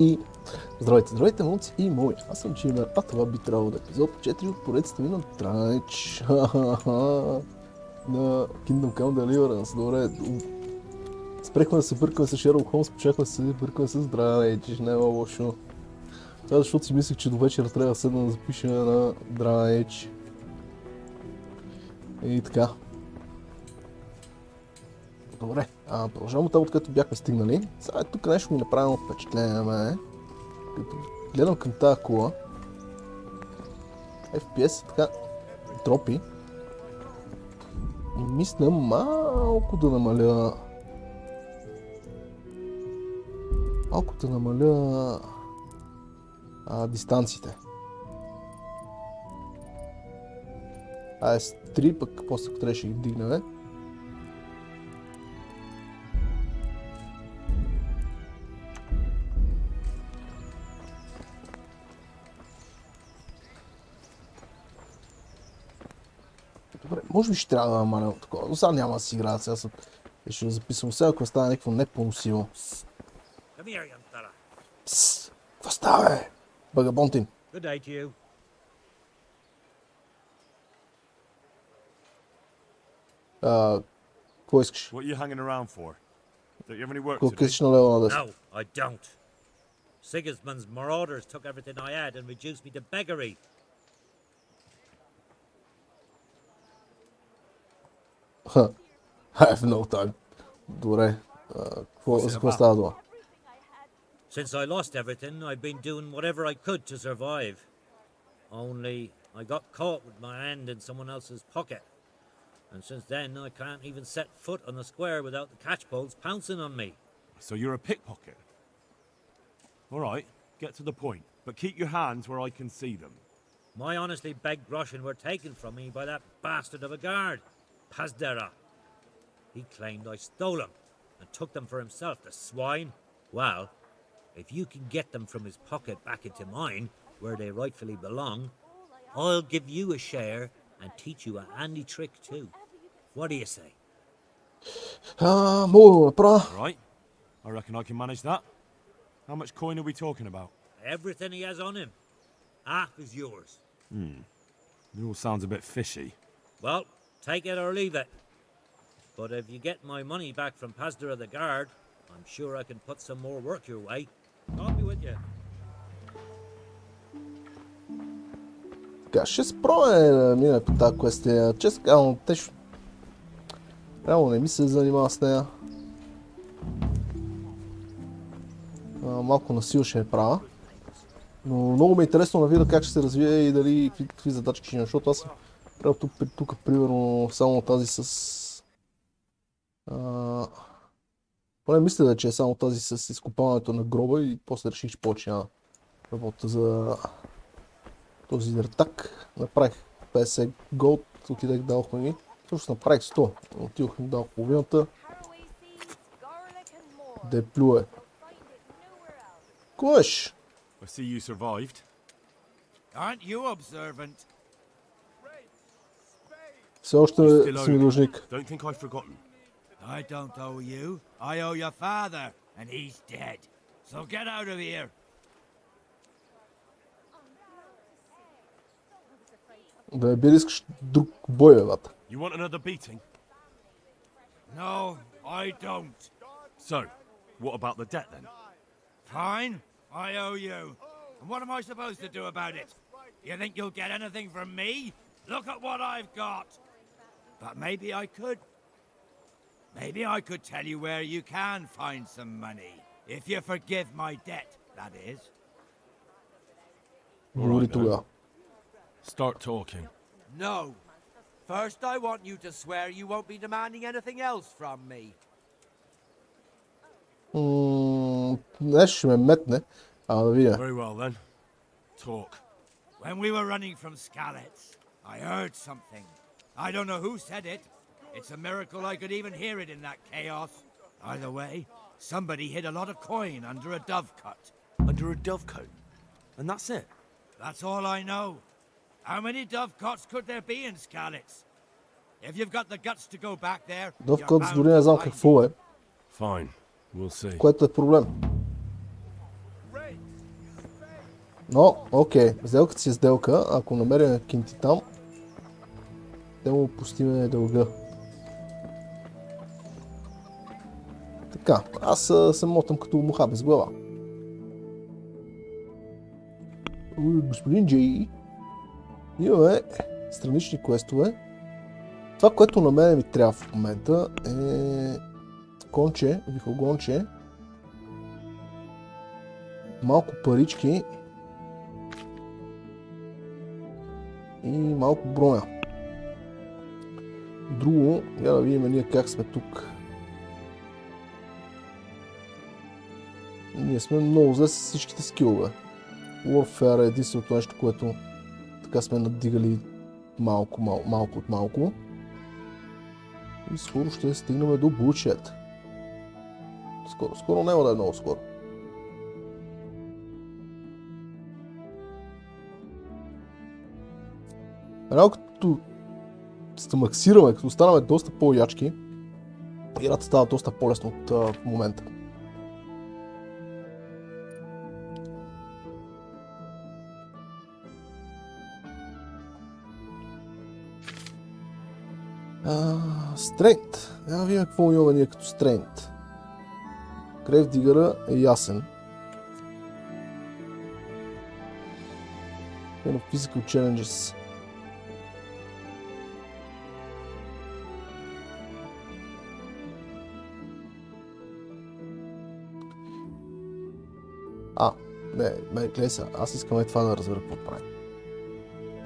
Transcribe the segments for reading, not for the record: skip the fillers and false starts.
И здравейте, мълци и мои. Аз съм Чимер, а това би трябвало да е епизод 4 от поредицата ми на Blackridge на Kingdom Come Deliverance. Добре, спрехме да се бъркаме с Шерлок Холмс, почнахме да се бъркаме с Blackridge, не е лошо. Това защото си мислех, че до вечера трябва да седна да запиша на Blackridge. И така. Добре, продължавам от там, откъдето бяхме стигнали. Сега тук нещо ми направи впечатление на мен. Като гледам към тази кола, FPS така дропи. И мисля малко да намаля... дистанциите. С 3, пък после ако трябваше ги вдигнем. Добре, може би ще трябва да намаля такова, но сега няма да си играя, сега ще да записвам сега, ако стане някакво непоносимо. Псс, какво става, бе? Багабонтин. Какво искаш? Какво късиш на лева надесно? No, I don't. Sigismund's marauders took everything I had and reduced me to beggary. I have no time. Добре, за какво става дума? Since I lost everything, I've been doing whatever I could to survive. Only I got caught with my hand in someone else's pocket. And since then, I can't even set foot on the square without the catchpoles pouncing on me. So you're a pickpocket? All right, get to the point. But keep your hands where I can see them. My honestly begged groschen were taken from me by that bastard of a guard, Pasdera. He claimed I stole them and took them for himself, the swine. Well, if you can get them from his pocket back into mine, where they rightfully belong, I'll give you a share and teach you a handy trick too. What do you say? Мога да направя. Right, I reckon I can manage that. How much coin are we talking about? Everything he has on him. Half is yours. It all sounds a bit fishy. Well, take it or leave it. But if you get my money back from Pasdera the guard, I'm sure I can put some more work your way. I'll be with you. Така, ще спробваме да минем по тази квестия. Честно казвам, реално не ми се занимава с нея. Малко насил ще я правя. Но много ме е интересно да видя как ще се развие и дали какви задачки ще има, защото аз съм правил тук примерно само тази с... поне мисля, че е само тази с изкопаването на гроба и после реших, че повече няма работа за този дъртак. Направих 50 голд, отидех, дадохме ги. Също направих 100, отидох и дал половината. Де плюе. Кош! I see you survived. Aren't you observant? Все още си ми длъжник. Don't think I've forgotten. I don't owe you. I owe your father, and he's dead. So get out of here. Да не би да искаш друг бой, бе, бата. You want another beating? No, I don't. So, what about the debt then? Fine, I owe you. And what am I supposed to do about it? You think you'll get anything from me? Look at what I've got. But maybe I could. Maybe I could tell you where you can find some money. If you forgive my debt, that is. Говори тогава. Start talking. No. First I want you to swear you won't be demanding anything else from me. Нещо ще ме метне, да видя. Very well then. Talk. When we were running from Skalitz, I heard something. I don't know who said it. It's a miracle I could even hear it in that chaos. Either way, somebody hid a lot of coin under a dovecote. Under a dovecote? And that's it? That's all I know. How many dovecotes could there be in Skalitz? If you've got the guts to go back there, Довкът дори не знам какво е. Fine. We'll see. Което е проблем. Но, окей, сделката си е сделка. Ако намеря кинти там, те му постиме дълга. Така, аз се мотам като муха без глава. Господин Джей, имаме странични квестове. Това, което на мен ми трябва в момента е конче, вихогонче, малко парички и малко броня. Друго, я да видим ние как сме тук. Ние сме много зле с всичките скилове. Warfare е единственото нещо, което така сме надигали малко от малко. И скоро ще стигнем до bullshit. Скоро няма да е много скоро. Едно като се максираме, като станаме доста по-ячки, играта става доста по-лесно от момента. Стрейнт. Да видим какво имаме ние като стрейнт. Грейвдигъра е ясен. Physical challenges. Не, гледай сега, аз искам това да разбера какво правим.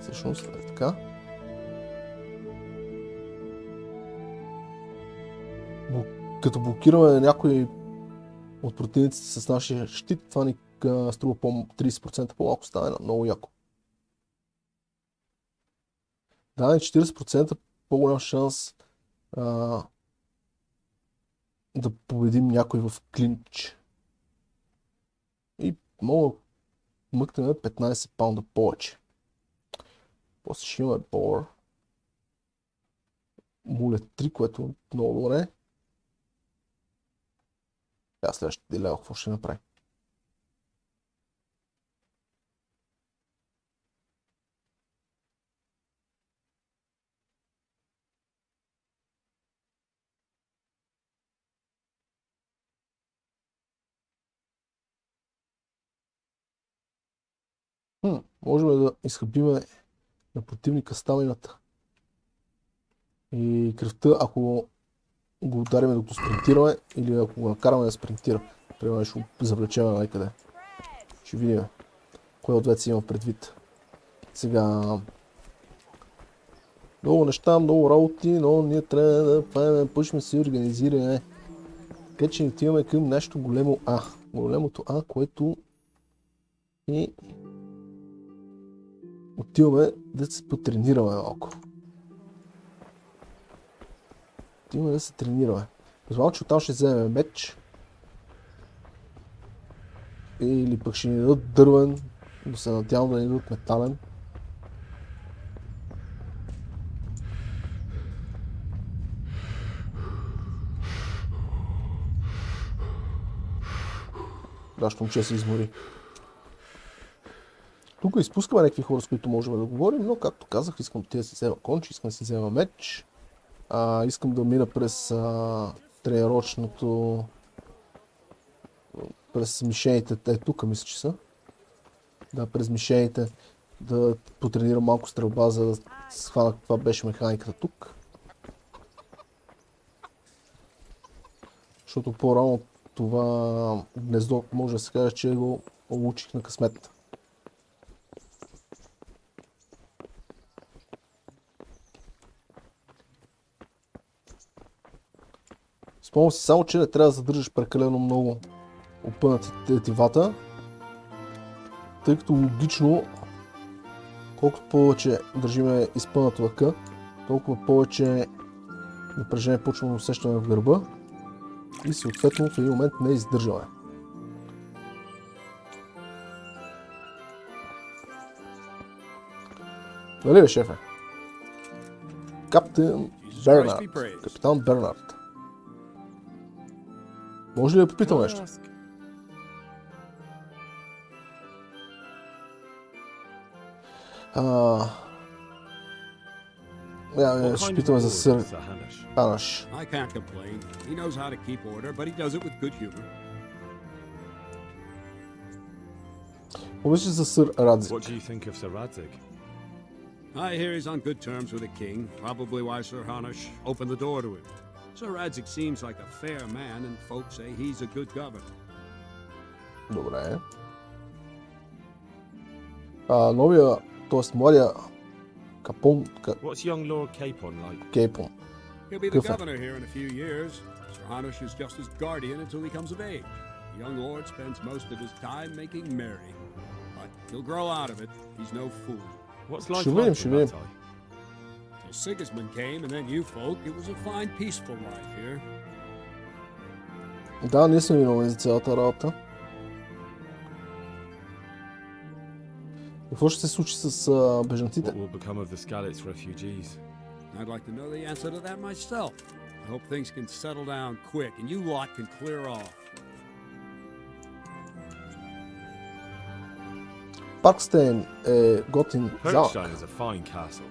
Всъщност е така. Като блокираме някой от противниците с нашия щит, това ни струва 30% по-малко, става много яко. Дава 40% по-голям шанс да победим някой в клинч. И мога да мъкнем 15 паунда повече. После ще имаме Бор. Мулет 3, което е много добре. Следващия дилео, какво ще направи? Можем да изхъбиме на противника стамината и кръвта, ако го ударим докато спринтираме или ако го накараме да спринтира. Примерно ще го завлечем някъде. Ще видим кое от двете си има предвид. Сега много неща, много работи, но ние трябва да правим, пъшме се и организираме. Така че отиваме към нещо големо А. Големото А, което и отиваме да се потренираме малко. Отиваме да се тренираме. Познавам, че оттам ще вземем меч. Или пък ще ни дадат дървен, но се надявам да ни дадат метален. Нашето момче се измори. Тук изпускаме някакви хора, с които можем да говорим, но както казах, искам да си взема конч, искам да си взема меч. Искам да мина през тренировъчното, през мишените, тук мисля, че са. Да, през мишените, да потренирам малко стрелба, за да схвана каква беше механиката тук. Защото по-рано това гнездо може да се каже, че го улучих на късмет. Спомням си само, че не трябва да задържаш прекалено много опънатите тетивата, тъй като логично, колкото повече държиме изпънат лъка, толкова повече напрежение почваме да усещаме в гърба и съответно в един момент не издържаме. Нали бе, шефе? Капитан Бернард. Може ли да попитам нещо? Ще питаме за сър Ханаш. I can't complain. He knows how to keep order, but he does it with good humor. Помисли за сър Радзик. What do you think of Sir Radzig? I hear he's on good terms with the king, probably why Sir Hanush opened the door to him. Sir Radzig seems like a fair man, and folks say he's a good governor. Добре. Новия, т.е. младия Капон... What's young Lord Capon like? Кейпон. He'll be the Good for- governor here in a few years. Sir Hanush is just his guardian until he comes of age. The young lord spends most of his time making merry. But he'll grow out of it. He's no fool. What's life Ще like видим, in ще видим. Rattay? Till Sigismund came, and then you folk, it was a fine, peaceful life here. Да, ние сме виновни за цялата работа. Какво ще се случи с бежанците? What will become of the Skalitz refugees? I'd like to know the answer to that myself. I hope things can settle down quick, and you lot can clear off. Паркстейн е готин замък. Perkstein is a fine castle.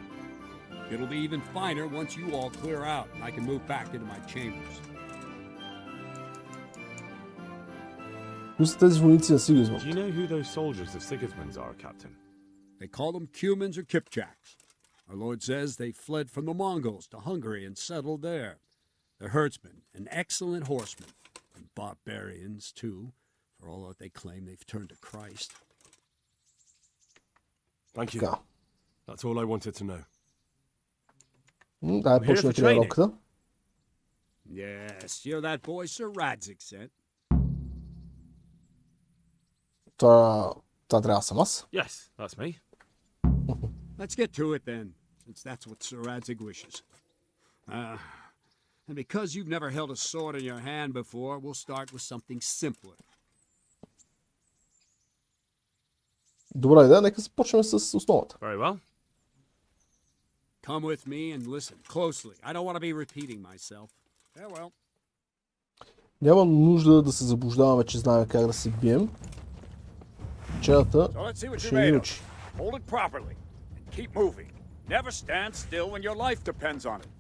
It'll be even finer once you all clear out, and I can move back into my chambers. Кои са тези войници на Сигизмунд? Do you know who those soldiers of Sigismund's are, Captain? They call them Cumans or Kipchaks. Our Lord says they fled from the Mongols to Hungary and settled there. They're herdsmen and excellent horsemen, and barbarians too, for all that they claim they've turned to Christ. Thank you. Така. That's all I wanted to know. Дай here почне for тренировката. Yes, you're that boy Sir Radzig sent. Това трябва да съм аз. Yes, that's me. Let's get to it then, since that's what Sir Radzig wishes. And because you've never held a sword in your hand before, we'll start with something simpler. Добра идея, нека започнем с основата. Very well. Come with me and listen closely. I don't want to be repeating myself. Farewell. Няма нужда да се заблуждаваме, че знаем как да се бием. Учената So let's see what ще you're ни made of. учи. Hold it properly and keep moving. Never stand still when your life depends on it.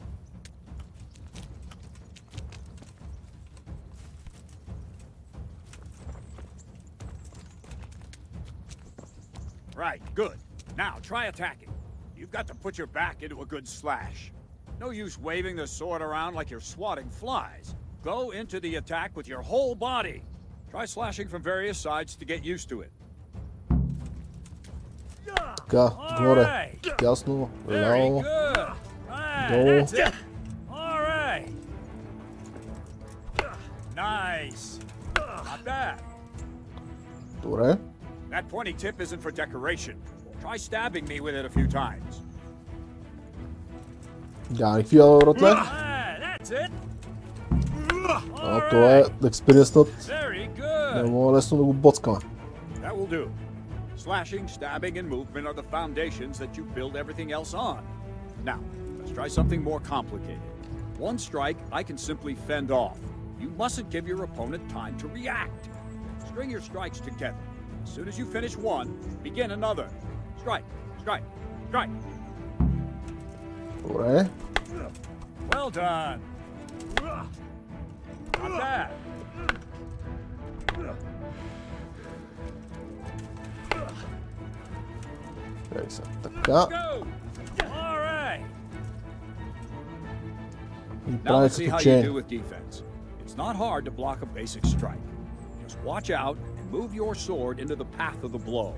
Right, good. Now try attacking. You've got to put your back into a good slash. No use waving the sword around like you're swatting flies. Go into the attack with your whole body. Try slashing from various sides to get used to it. Така, горе, тясно, Very ляво, good. Right, долу. that's it. All right. Nice. Not bad. Добре. That pointy tip isn't for decoration. Try stabbing me with it a few times. Няма никакви ядове, братле. Right, that's it. All Това е right. експириенснат. Very Не good. мога лесно да го боцкаме. That will do. Slashing, stabbing, and movement are the foundations that you build everything else on. Now, let's try something more complicated. One strike I can simply fend off. You mustn't give your opponent time to react. String your strikes together. As soon as you finish one, begin another. Strike, strike, strike. Добре. Well done. Not bad. Чакай сега. Така. Go. All right. И Now прави let's see като how you че. do with defense. It's not hard to block a basic strike. Just watch out and move your sword into the path of the blow.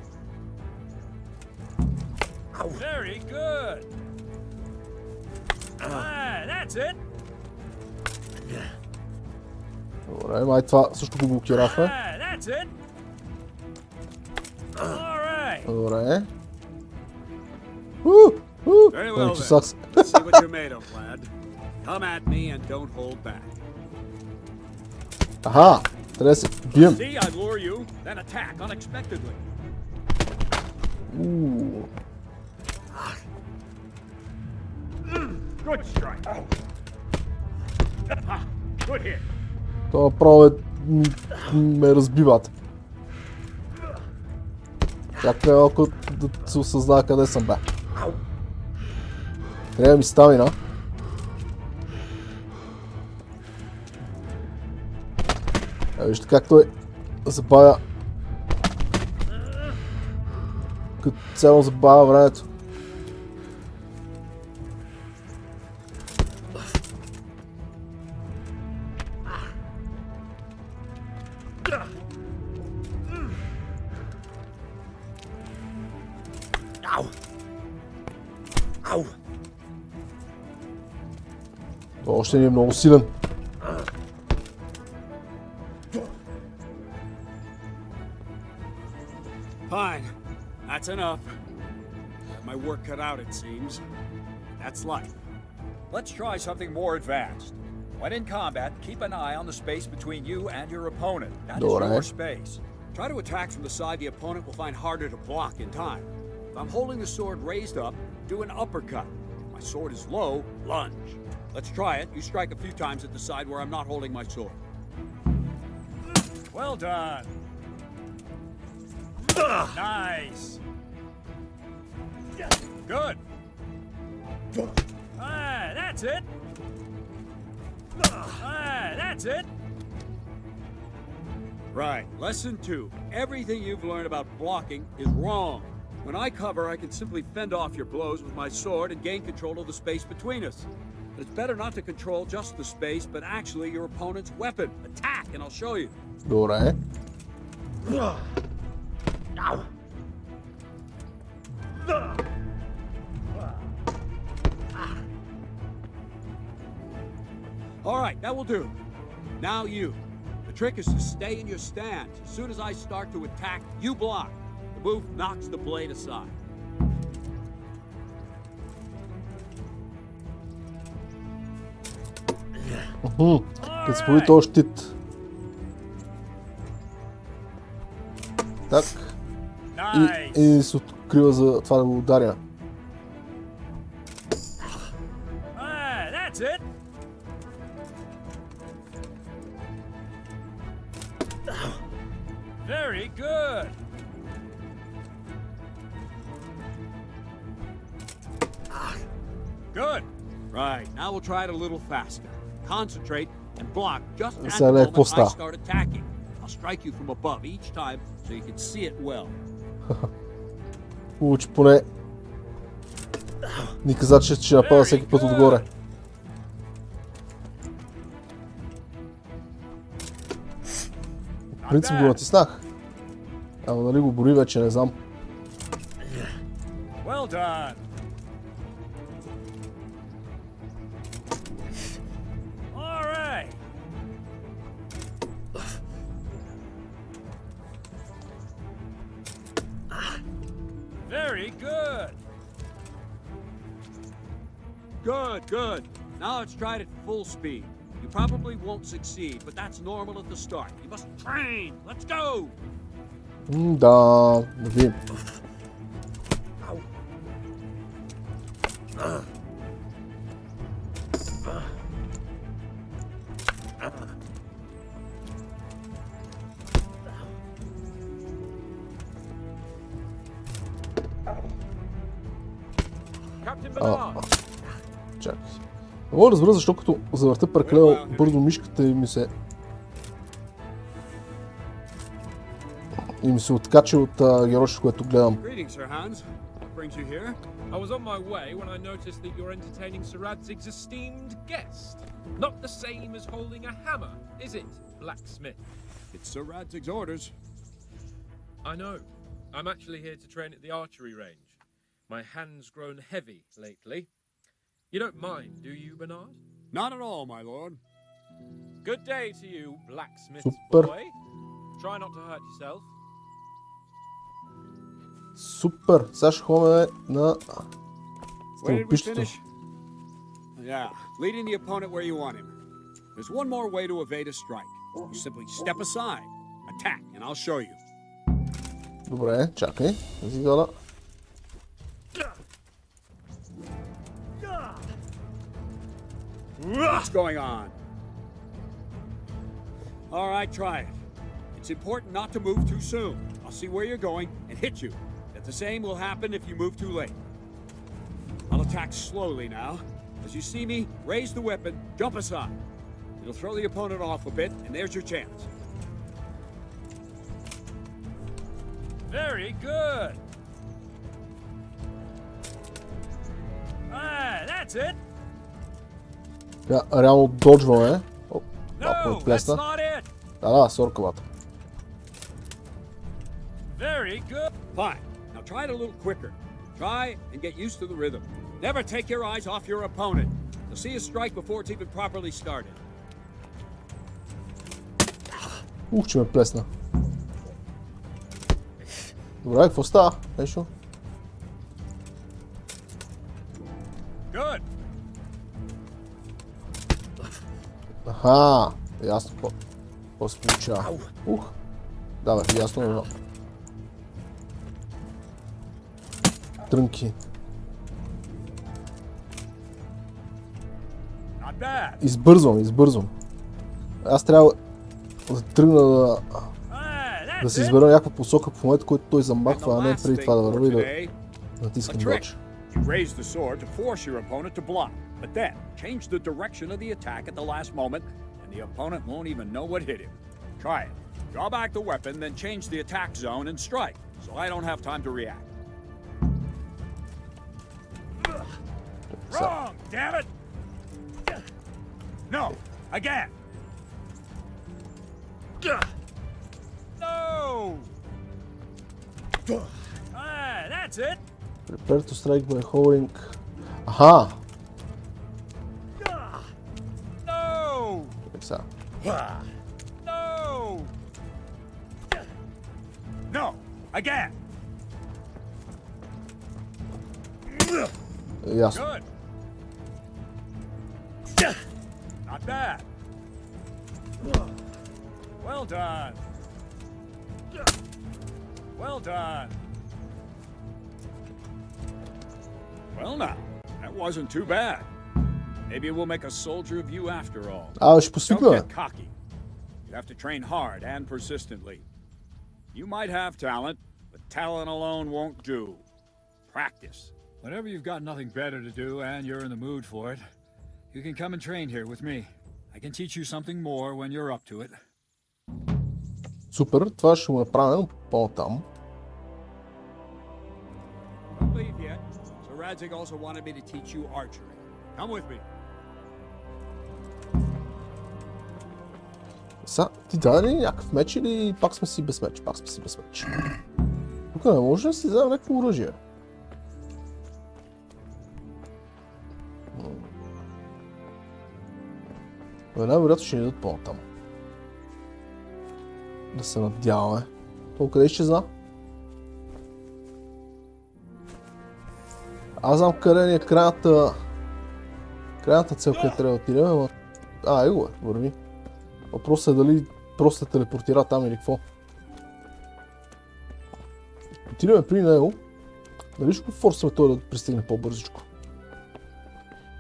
Very good. That's it. Добре, май това също го блокирахме. That's it. All right. Добре. Very well then. Чесах се. Let's see what you're made of, lad. Come at me and don't hold back. Аха, трябва да се бием. See, I lure you, then attack unexpectedly. Good strike. Good hit. Това право ме разбиват. Чакай малко да се осъзнава къде съм, бе. Трябва ми стамина. Вижте как той забавя. Като цяло забавя времето. Още не е много силен. Fine. That's enough. Got my work cut out, it seems. That's life. Let's try something more advanced. When in combat, keep an eye on the space between you and your opponent. That is your space. Try to attack from the side the opponent will find harder to block in time. If I'm holding the sword raised up, do an uppercut. If my sword is low, lunge. Let's try it. You strike a few times at the side where I'm not holding my sword. Well done. Nice. Good. That's it. That's it. Right. Lesson 2. Everything you've learned about blocking is wrong. When I cover, I can simply fend off your blows with my sword and gain control of the space between us. But it's better not to control just the space, but actually your opponent's weapon. Attack, and I'll show you. Добре. All right, that will do. Now you. The trick is to stay in your stance. As soon as I start to attack, you block. The move knocks the blade aside. Като се появи този щит. Так. И се открива за това да го ударя. That's it. Very good. Good. Right, now we'll try it a little faster. Concentrate and block just at Сега the не е moment I поста. start attacking. I'll strike you from above each time so you can see it well. Хубаво, че поне ни каза, че ще напада всеки път отгоре. В принцип го натиснах. Ама нали го бори вече, не знам. Well done. All right. Very good. Good, good. Now let's try it at full speed. You probably won't succeed, but that's normal at the start. You must train. Let's go! Да, да видим. Чакай. Не мога да разбера защо като завърта прекалено бързо мишката и ми се откача от героя, което гледам. I was on my way when I noticed that you're entertaining Sir Radzig's esteemed guest. Not the same as holding a hammer, is it, blacksmith? It's Sir Radzig's orders. I know. I'm actually here to train at the archery range. My hand's grown heavy lately. You don't mind, do you, Bernard? Not at all, my lord. Good day to you, blacksmith boy. Try not to hurt yourself. Супер! Сега ще ходим на стълбището. Yeah, leading the opponent where you want him. There's one more way to evade a strike. You simply step aside, attack, and I'll show you. Добре, чакай. Зигала. What's going on? All right, try it. It's important not to move too soon. I'll see where you're going and hit you. The same will happen if you move too late. I'll attack slowly now. As you see me, raise the weapon, jump aside. It'll throw the opponent off a bit, and there's your chance. Very good. That's it. Реално доджваме. Оп, малко ме No, that's плесна. not it. Да, соркавата. Very good. Fine. Now try it a little quicker. Try and get used to the rhythm. Never take your eyes off your opponent. You'll see a strike before it's even properly started. Ух, че ме плесна. Добре, какво става? Нещо? Good. Аха, ясно какво се получава. Ух, да бе, ясно е. Трънки. Not bad. Избързвам. Аз трябва да тръгна да That's се it. избера някаква посока в момента, който той замахва, а не преди това да върви да натискам додж. You raise the sword to force your opponent to block, but then change the direction of the attack at the last moment, and the opponent won't even know what hit him. Try it. Draw back the weapon, then change the attack zone and strike, so I don't have time to react. Wrong, damn it. No, again. No. That's it. Prepare to strike by hovering. Аха! No. Чакай сега. No. No, again. Ясно. Good. Not bad. Well done. Well done. Well now, that wasn't too bad. Maybe we'll make a soldier of you after all. Абе, ще Don't посвикна. get cocky. You have to train hard and persistently. You might have talent, but talent alone won't do. Practice. Whenever you've got nothing better to do and you're in the mood for it, you can come and train here with me. I can teach you something more when you're up to it. Супер, това ще го направим по-там. Don't leave yet. So Radzig also wanted me to teach you archery. Come with me. Са, ти даде ли някакъв меч или пак сме си без меч? Пак сме си без меч. Тук не може да си вземем някакво оръжие. Най-вероятно ще ни дадат по-натам. Да се надяваме. То къде изчезна? Аз знам къде ни е крайната цел, къде трябва да отидем, ама... Его е, върви. Въпросът е дали просто се телепортира там или какво. Отидем при него. Дали ще го форсваме той да пристигне по-бързичко.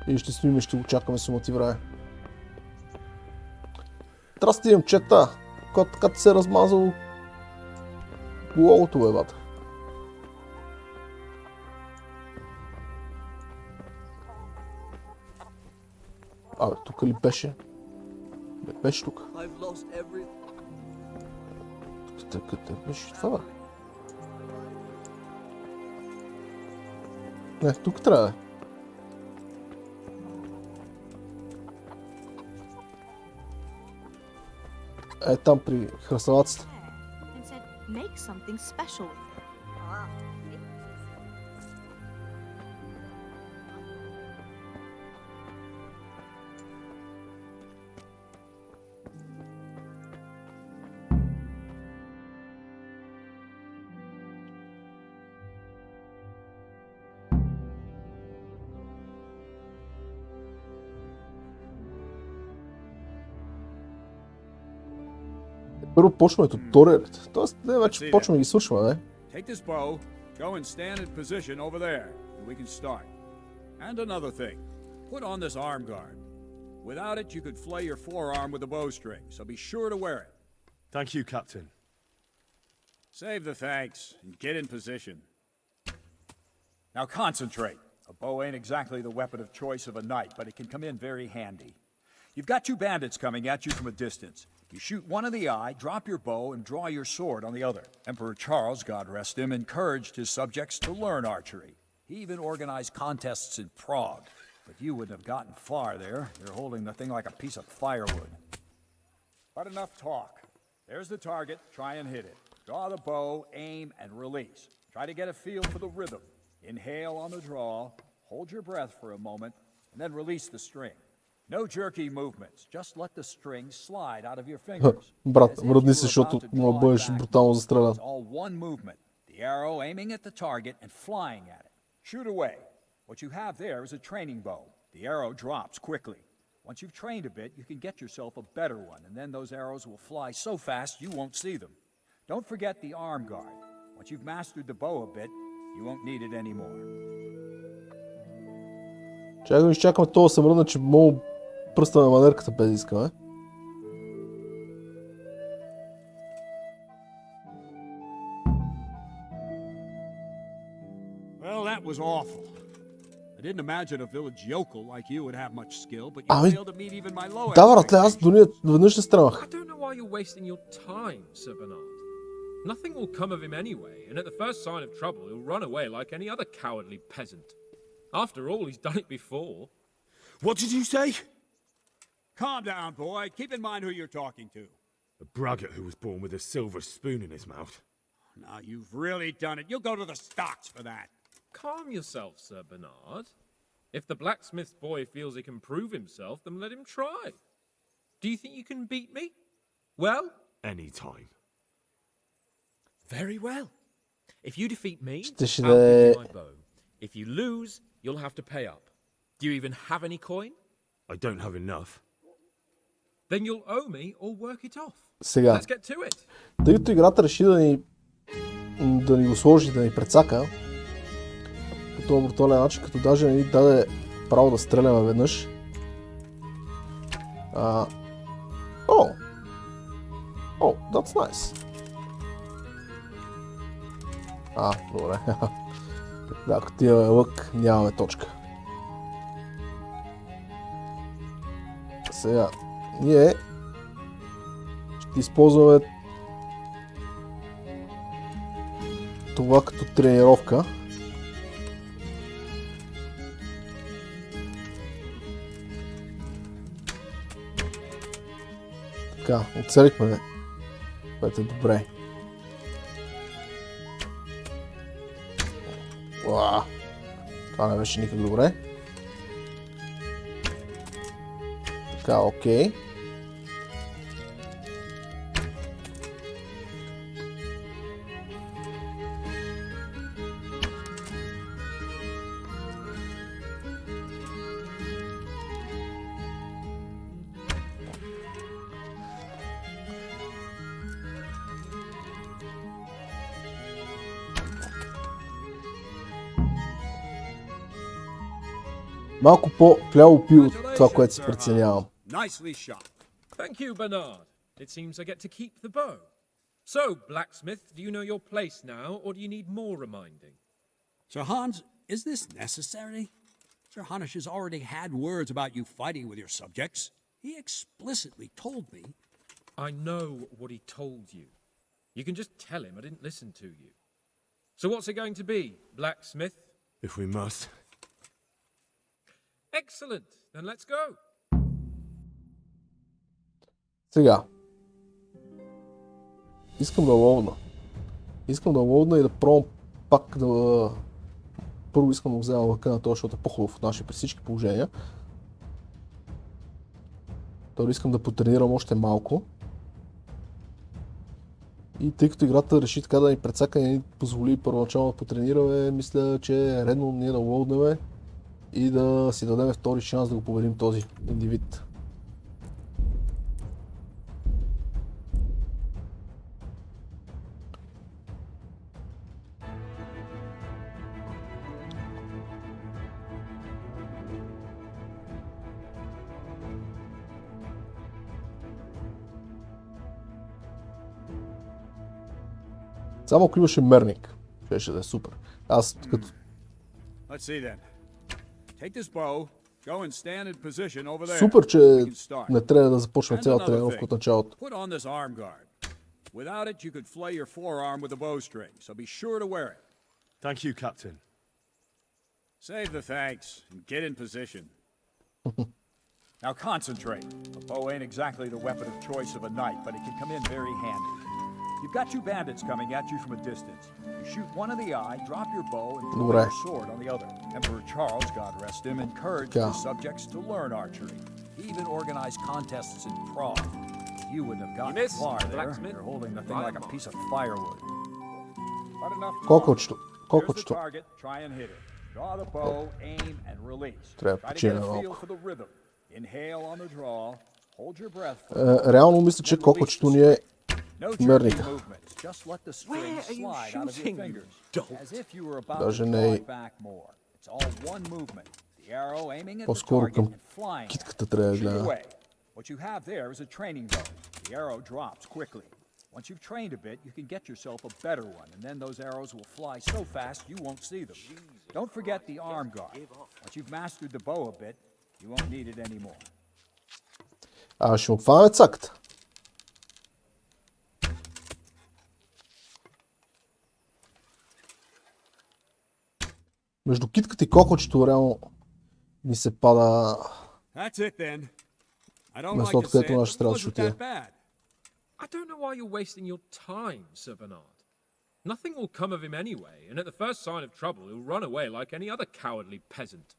Или ще стоим и ще го чакаме с умати време. Трасти имам чета, когато така ти се е размазал логото, бебата. Абе, тук ли беше? Не беше тук. Къде беше това, бе? Не, тук трябва да е. Е, там при хръсталаците. And said, make something special. Първо почваме туториалите. Тоест, не, вече почваме да ги свършваме, не? Take this bow, go and stand in position over there, and we can start. And another thing, put on this arm guard. Without it, you could flay your forearm with a bowstring, so be sure to wear it. Thank you, Captain. Save the thanks, and get in position. Now concentrate. A bow ain't exactly the weapon of choice of a knight, but it can come in very handy. You've got two bandits coming at you from a distance. You shoot one in the eye, drop your bow, and draw your sword on the other. Emperor Charles, God rest him, encouraged his subjects to learn archery. He even organized contests in Prague. But you wouldn't have gotten far there. You're holding the thing like a piece of firewood. But enough talk. There's the target. Try and hit it. Draw the bow, aim, and release. Try to get a feel for the rhythm. Inhale on the draw, hold your breath for a moment, and then release the string. No jerky movements. Just let the string slide out of your fingers. Брат, мръдни се, защото му бъдеш брутално застрелян. It's all one movement. The arrow aiming at the target and flying at it. Shoot away. What you have there is a training bow. The arrow drops quickly. Once you've trained a bit, you can get yourself a better one, and then those arrows will fly so fast you won't see them. Don't forget the arm guard. Once you've mastered the bow a bit, you won't need it anymore. Чакай да изчакаме това да се мръдна, че мога пръстаме манерката без да искаме. Well, that was awful. I didn't imagine a village yokel like you would have much skill, but you failed to meet even my low Да, братле, аз до нея веднъж не стрелах. I don't know why you're wasting your time, Sir Bernard. Nothing will come of him anyway, and at the first sign of trouble, he'll run away like any other cowardly peasant. After all, he's done it before. What did you say? Calm down, boy. Keep in mind who you're talking to. A braggart who was born with a silver spoon in his mouth. Now, you've really done it. You'll go to the stocks for that. Calm yourself, Sir Bernard. If the blacksmith boy feels he can prove himself, then let him try. Do you think you can beat me? Well? Any time. Very well. If you defeat me, Ще I'll give да you my bow. If you lose, you'll have to pay up. Do you even have any coin? I don't have enough. Then you'll owe me or work it off. Сега, Let's get to it. тъй като играта реши да ни го сложи, да ни прецака по този брутален начин, като даже не ни даде право да стреляме веднъж. That's nice. Добре. Да, ако ти имаме лък, нямаме точка. Сега, ние ще използваме това като тренировка. Така, оцелихме. което е добре. Това не беше никак добре. Така, окей. Малко по-пляво пи от това, което си преценявам. Thank you, Bernard. It seems I get to keep the bow. So, blacksmith, do you know your place now, or do you need more reminding? Sir Hans, is this necessary? Sir Hanush has already had words about you fighting with your subjects. He explicitly told me. I know what he told you. You can just tell him I didn't listen to you. So what's it going to be, blacksmith? If we must. Excellent. Then let's go. Сега. Искам да ловна. Искам да ловна и да пробвам пак да... Първо искам да взема лъка на това, защото е по-хубав от наши при всички положения. Второ искам да потренирам още малко. И тъй като играта реши така да ни прецака и ни позволи първоначално да потренираме, мисля, че е редно ние да ловнем и да си дадем втори шанс да го победим този индивид. Само ако имаше мерник, ще да е супер. Аз като Let's see then. Take this bow, go and stand in position over there. Супер, че We can start. не трябва да започне And цялата another тренировка thing. от началото. Put on this arm guard. Without it, you could flay your forearm with a bowstring, so be sure to wear it. Thank you, Captain. Save the thanks and get in position. Now concentrate. A bow ain't exactly the weapon of choice of a knight, but it can come in very handy. You've got two bandits coming at you from a distance. You shoot one in the eye, drop your bow, and throw Добре. your sword on the other. Emperor Charles, God rest him, encouraged Тя. his subjects to learn archery. He even organized contests in Prague. You wouldn't have gotten miss, far there. blacksmith. You're holding the thing like a piece of firewood. But enough talk. Кокочето. Here's the Кокочето. target. Try and hit it. Draw the bow, aim, and release. Трябва да Try to get почина a feel малко. for the rhythm. Inhale on the draw. Hold your breath. For Реално мисля, че кокочето ни е no jerky мерника. movements. Just let the string Where are you slide out of your shooting, you fingers, dolt? as if you were about Даже to не draw е- it back more. It's all one movement. The arrow aiming at the По-скоро target към and flying. китката трябва да Shoot гледа. away. What you have there is a training bow. The arrow drops quickly. Once you've trained a bit, you can get yourself a better one, and then those arrows will fly so fast you won't see them. Don't forget the arm guard. Once you've mastered the bow a bit, you won't need it anymore. Ще му хванем цаката. Между китката и кокочето реално ми се пада That's it then. I don't like местото, to say където it, нашата but it стрела ще wasn't отиде. that bad. I don't know why you're wasting your time, Sir Bernard. Nothing will come of him anyway, and at the first sign of trouble, he'll run away like any other cowardly peasant.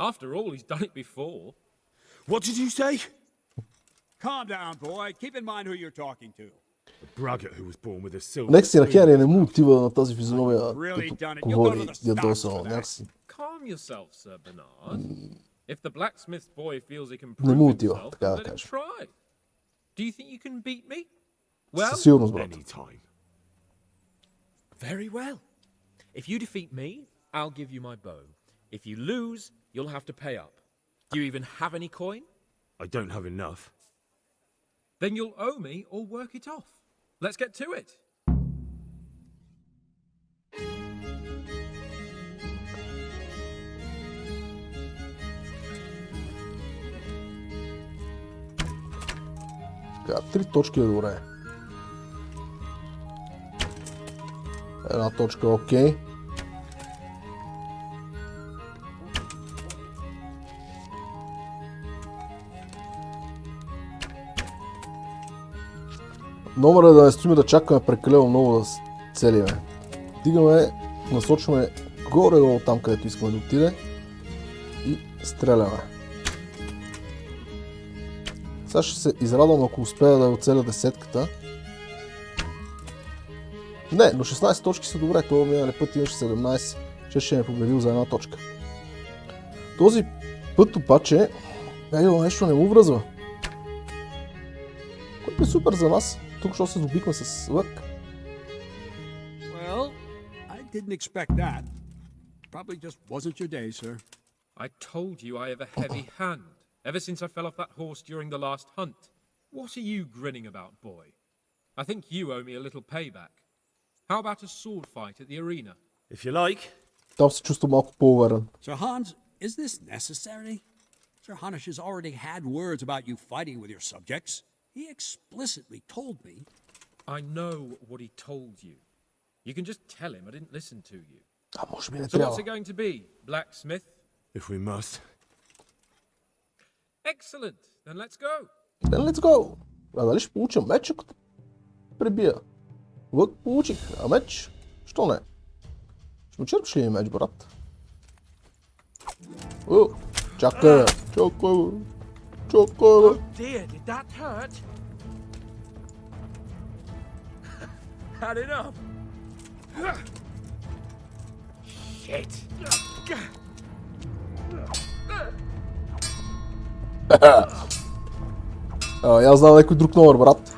After all, he's done it before. What did you say? Calm down, boy. Keep in mind who you're talking to. A braggart who was born with a silver Наистина, spoon. Хенри не му отива на тази физиономия, Really като done it. You'll go говори to the stocks ядосано. for that. Някакси. Calm yourself, Sir Bernard. If the blacksmith boy feels he can Не prove му отива, himself, така да let him кажем. try. Do you think you can beat me? Well, Със сигурност, брат. Anytime. very well. If you defeat me, I'll give you my bow. If you lose, you'll have to pay up. Do you even have any coin? I don't have enough. Then you'll owe me or work it off. Let's get to it. Така, 3 точки е добре. Една точка, окей. Номер е да не стоим да чакаме прекалено много да целиме. Дигаме, насочваме горе-долу там, където искаме да отиде и стреляме. Сега ще се израдвам, ако успея да оцеля десетката. Не, но 16 точки са добре, това миналия път имаше 17, ще ме победил за една точка. Този път обаче, нещо не му връзва. Което е супер за нас, тук ще се добихме с лък. Well, I didn't expect that. Probably just wasn't your day, sir. I told you I have a heavy hand, ever since I fell off that horse during the last hunt. What are you grinning about, boy? I think you owe me a little payback. How about a sword fight at the arena? If you like. Там се чувства малко по-уверен. Sir Hans, is this necessary? Sir Hanish has already had words about you fighting with your subjects. He explicitly told me. I know what he told you. You can just tell him I didn't listen to you. А може би не So what's трябва. it going to be, blacksmith? If we must. Excellent. Then let's go. Then let's go! А дали ще получа меч, ако те пребия? Лък получих, а меч? Що не? Ще му черпиш ли ми меч, брат? О, чакай, чакай, чакай. Dear, did that hurt? Had enough. Shit. Я знам някой друг номер, брат.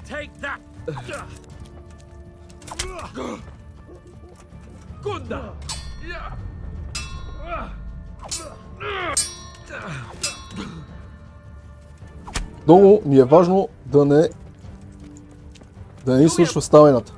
Take that. Gunda. Много ни е важно да не ни свършва ставената.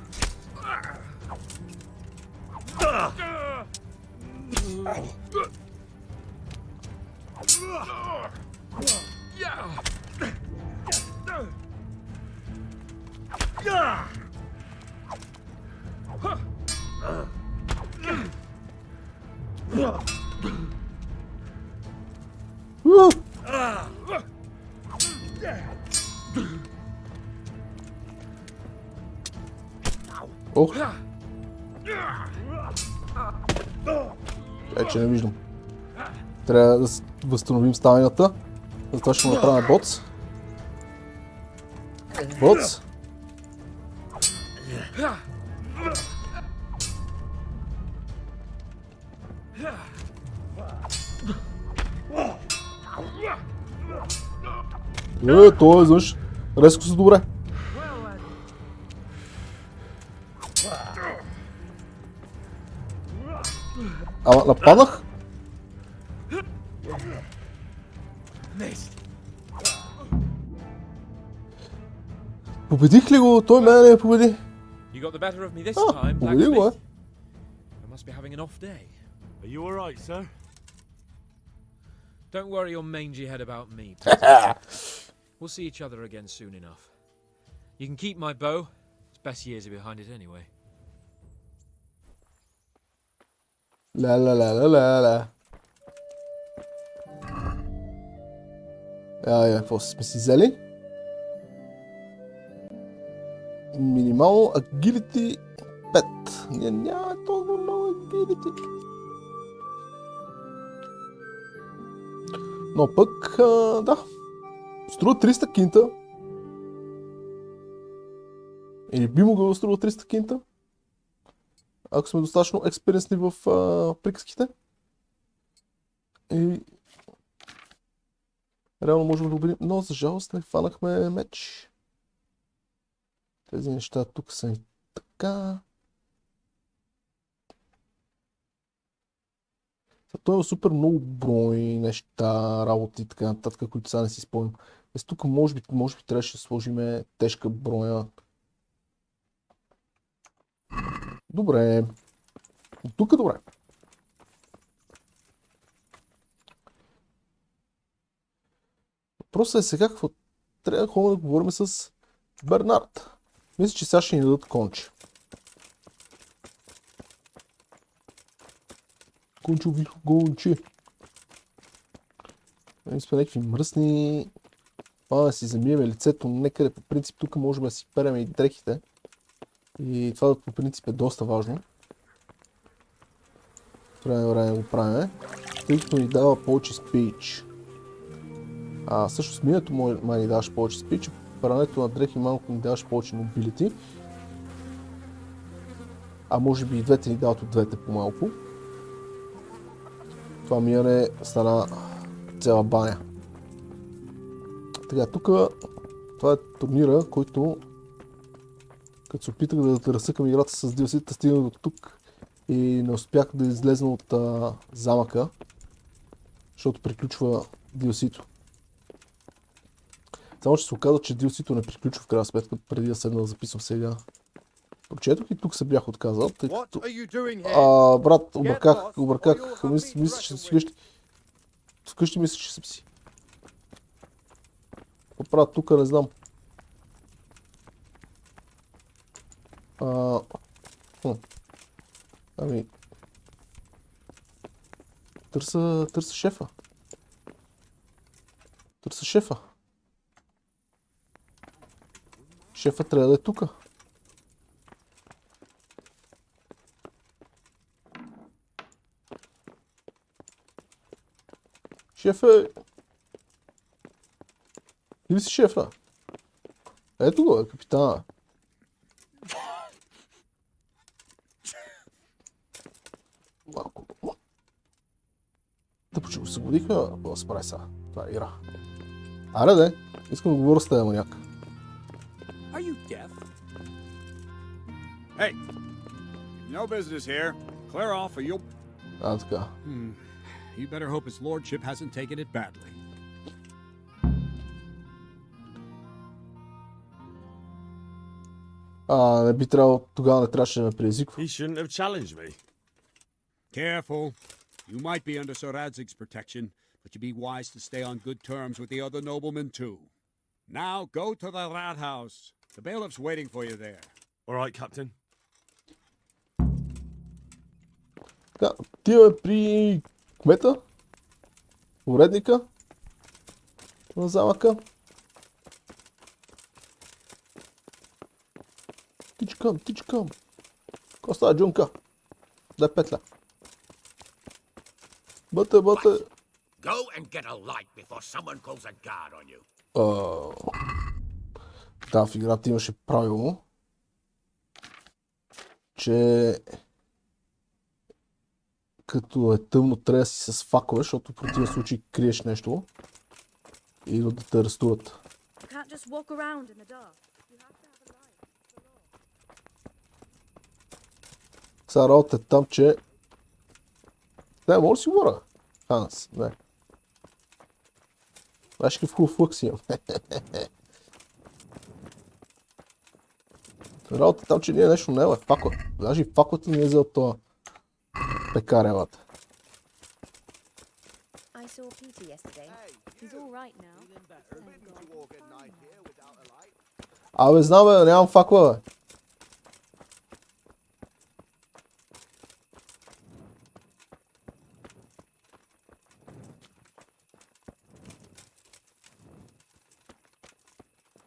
Ох! Вече не виждам. Трябва да възстановим ставената. Затова ще направим боц. Боц. Това е извънш. Резко се добре. Ама нападнах? Победих ли го? Той мене не победи. Победи го, е. Are you alright, sir? Don't worry your mangy head about me. We'll see each other again soon enough. You can keep my bow. Its best years are behind it anyway. Ла. Какво сме си взели? Минимално агилити 5. Няма толкова много агилити. Но пък, да. Струва 300 кинта. Или би могъл да струва 300 кинта. Ако сме достатъчно експериенсни в приказките. И реално можем да убедим. Но за жалост не хванахме меч. Тези неща тук са и така. Той има супер много брои неща, работи и така нататък, които сега не си спомням. Тук може би трябваше да сложим тежка броя. Добре. Тук е добре. Въпросът е сега какво трябва да ходим да говорим с Бернард. Мисля, че сега ще ни дадат конче. Конче. Сме някакви мръсни. Това да си замиеме лицето некъде. По принцип тук можем да си перем и дрехите. И това по принцип е доста важно. Време го правим. Тъй като ни дава повече спич. Също смиенето май ни даваш повече спич. Прането на дрехи малко ни даваш повече мобилити. А може би и двете ни дават от двете по-малко. Това миене стана цяла баня. Така, тук това е турнира, който като се опитах да разсъкам играта с DLC-та, стигнах до тук и не успях да излезна от замъка, защото приключва DLC-то. Само че се оказа, че DLC-то не приключва в крайна сметка, преди да седна да записвам сега. Прочетох и тук се бях отказал, тъй като... брат, обърках. Мисля, че съм си вкъщи мисля, че съм си. Какво правя тук, не знам. Ами... Търся шефа. Шефа трябва да е тука. Шефе! Или си шефа? Ето го, капитана. Малко. Да почему се годихме, да се прави сега. Това е игра. Аре де, искам да говоря с тези маняк. Hey, no business here. Clear off or you'll... Така. You better hope his lordship hasn't taken it badly. Не би трябвало, тогава не трябваше да ме предизвиква. He shouldn't have challenged me. Careful. You might be under Sir Radzig's protection, but you'd be wise to stay on good terms with the other noblemen too. Now go to the rat house. The bailiff's waiting for you there. All right, Captain. Така, отиваме при кмета, уредника на замъка. Тичкам. Ко става, Джунка? Дай петля. Бъте. Go and get a light before someone calls a guard on you. Да, в играта имаше правило, че като е тъмно, трябва да си с факове, защото в противен случай криеш нещо и да те арестуват. You can't just walk around in the dark. You have to have a light. Сега работа е там, че... Не, може да си говоря. Ханс, не. Знаеш какъв хубав лък имам. Работа там, че ние нещо не е факва. Даже и факвата не е взел това пекаревата. I saw Peter yesterday. He's all right now. Абе, знам бе, нямам факва, бе.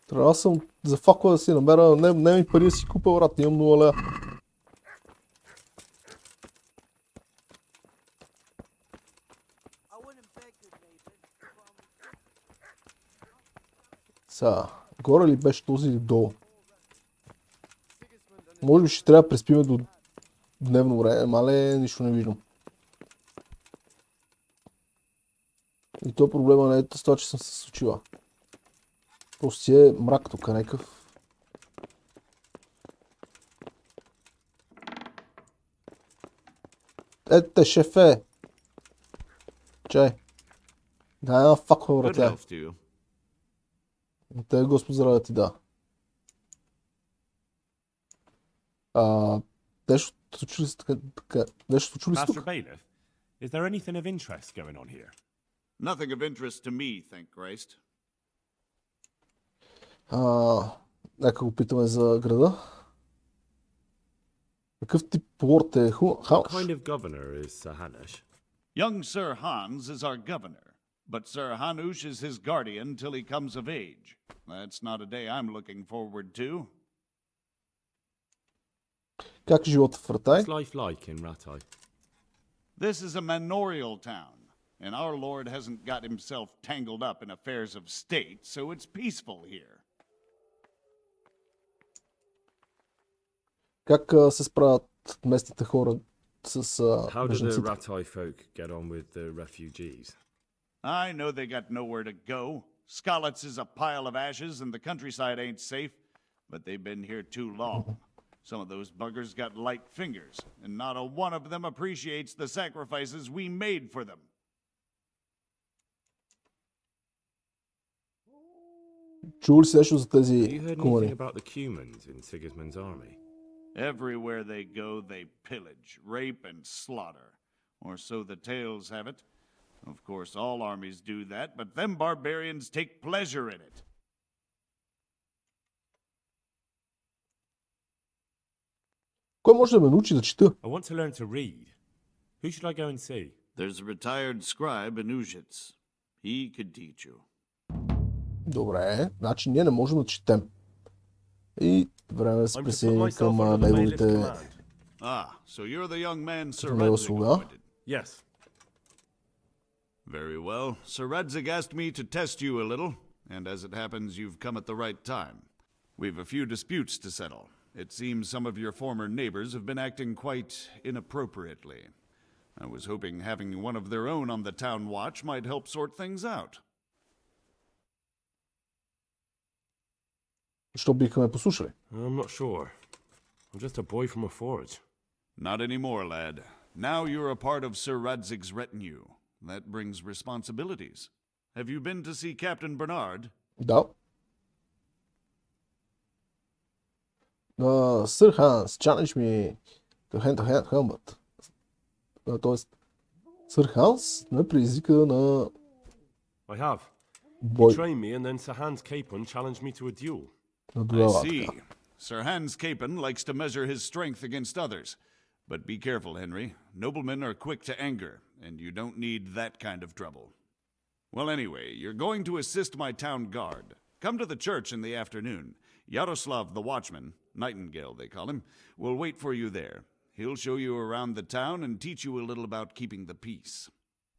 Трябва съм за факва да си намеря, не ми пари да си купя, брат, имам 0 лева. Сега, горе ли беше този или долу? Може би ще трябва да преспиме до дневно време, мале, нищо не виждам. И то проблема не е с това, че съм се случила. Просто си е мрак тук някакъв. Ете, шефе! Чай. Дай една факва, братя. Те, Господ, здраве ти, да. Нещо случили се така. Нещо случили се тук? Master Bailiff, is there anything of interest going on here? Nothing of interest to me, thank Christ. Нека го питаме за града. Какъв тип лорд е? What kind of governor is Sir Hanush? Young Sir Hans is our governor, but Sir Hanush is his guardian till he comes of age. That's not a day I'm looking forward to. Как е живота в Ратай? What's life like in Ratai? This is a manorial town, and our lord hasn't got himself tangled up in affairs of state, so it's peaceful here. Как се справят местните хора с How do the бежанците? Ratai folk get on with the refugees? I know they got nowhere to go. Skalitz is a pile of ashes, and the countryside ain't safe, but they've been here too long. Some of those buggers got light fingers, and not a one of them appreciates the sacrifices we made for them. Чул ли си нещо за тези Have you heard anything кумари? about the Cumans in Sigismund's army? Everywhere they go, they pillage, rape, and slaughter. Or so the tales have it. Of course, all armies do that, but them barbarians take pleasure in it. Кой може да ме научи да чета? I want to learn to read. Who should I go and see? There's a retired scribe in Ujits. He could teach you. Добре, значи ние не можем да четем. И време да се I'm to put присъединим myself към under the bailiff's неговите... command. Ah, so you're the young man Sir From Nova Radzig Sluga? appointed. Yes. Very well. Sir Radzig asked me to test you a little, and as it happens, you've come at the right time. We've a few disputes to settle. It seems some of your former neighbors have been acting quite inappropriately. I was hoping having one of their own on the town watch might help sort things out. Що биха ме послушали? I'm not sure. I'm just a boy from a forge. Not anymore, lad. Now you're a part of Sir Radzig's retinue. That brings responsibilities. Have you been to see Captain Bernard? Да. Sir Hans, challenge me to hand helmet. Тоест, Сър Ханс ме предизвика на I have. You бой. trained me, and then Sir Hans Capon challenged me to a duel. На I дуела. see. Sir Hans Capon likes to measure his strength against others. But be careful, Henry. Noblemen are quick to anger, and you don't need that kind of trouble. Well, anyway, you're going to assist my town guard. Come to the church in the afternoon. Yaroslav the watchman, Nightingale they call him, will wait for you there. He'll show you around the town and teach you a little about keeping the peace.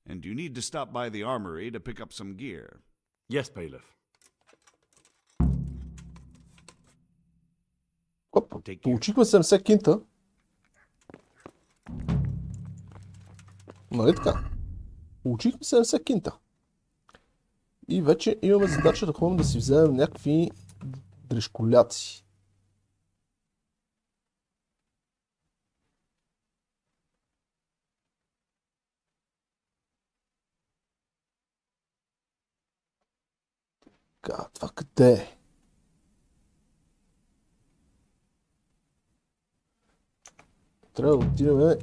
And you need to stop by the armory to pick up some gear. Yes, bailiff. Оп, получихме 70 кинта. Нали така? Получихме 70 кинта. И вече имаме задача да ходим да си вземем някакви дрежколяци. Така, това къде е? Трябва да отидем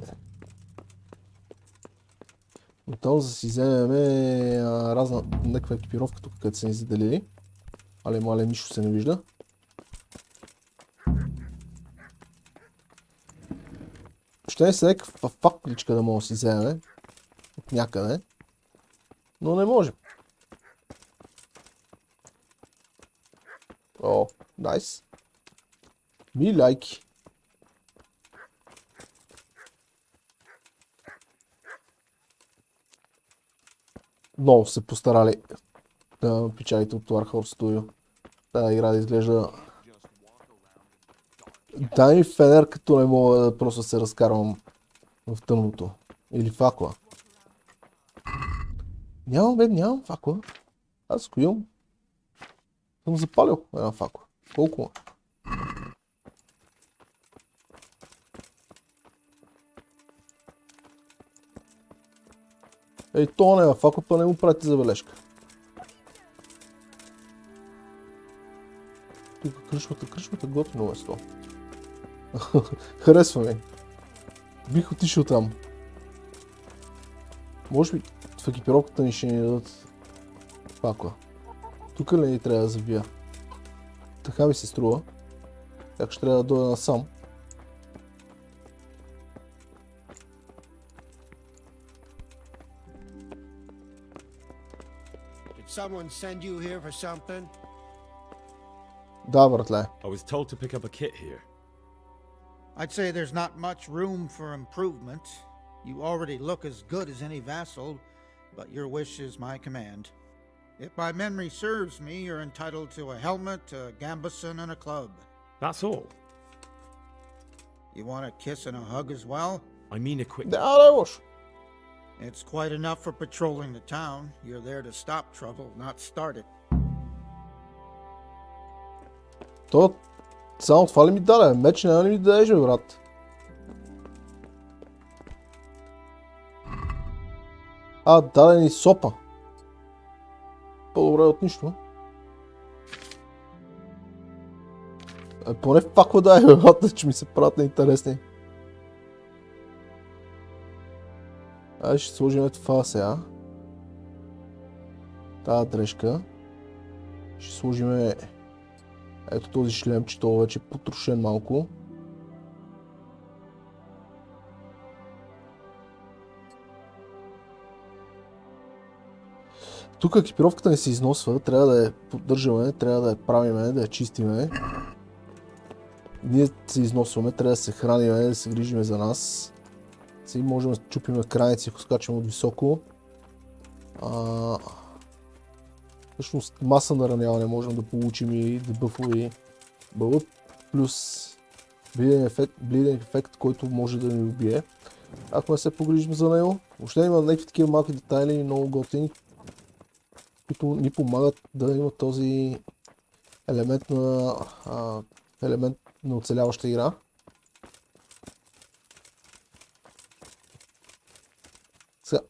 оттам да си вземем разна някаква екипировка тук, където са ни заделили. Але нищо се не вижда. Ще не се някаква факличка да мога да си вземем от някъде, но не можем. О, найс. Милайки. Много се постарали печалите от Warhorse Studios. Тази игра да изглежда... Дай ми фенер, като не мога да просто се разкарвам в тъмното. Или факла. Нямам факла. Аз ако имам, съм запалил една факла. Колко? Ей, то не е факла, па не му правите забележка. Тук кръшвата готино место. Харесва ми. Бих отишъл там. Може би в екипировката ни ще ни дадат факла. Тук ли ни трябва да забия? Така ми се струва. Как ще трябва да дойда насам. Someone send you here for something? Да, братле. I was told to pick up a kit here. I'd say there's not much room for improvement. You already look as good as any vassal, but your wish is my command. If my memory serves me, you're entitled to a helmet, a gambeson, and a club. That's all. You want a kiss and a hug as well? I mean a quick... Да, да, лошо. It's quite enough for patrolling the town. You're there to stop trouble, not start it. То само това ли ми даде? Меч няма ли ми дадеш, бе, брат? Даде ни сопа. По-добре от нищо. Поне факла дай, бе, брат, че ми се правят неинтересни. Ще сложим това сега. Тая дрежка. Ще сложим ето този шлем, че това вече е потрошен малко. Тук екипировката не се износва, трябва да я поддържаме, трябва да я правиме, да я чистиме. Ние се износваме, трябва да се храниме, да се грижиме за нас. Сега можем да чупиме краници, ако скачаме от високо. Всъщност маса на раняване можем да получим и дебъфови бълъп, плюс блиден ефект, който може да ни убие, ако не се погрижим за него. Въобще има някакви такива малки детайли и много готини, които ни помагат да има този елемент на оцеляваща игра. Сега,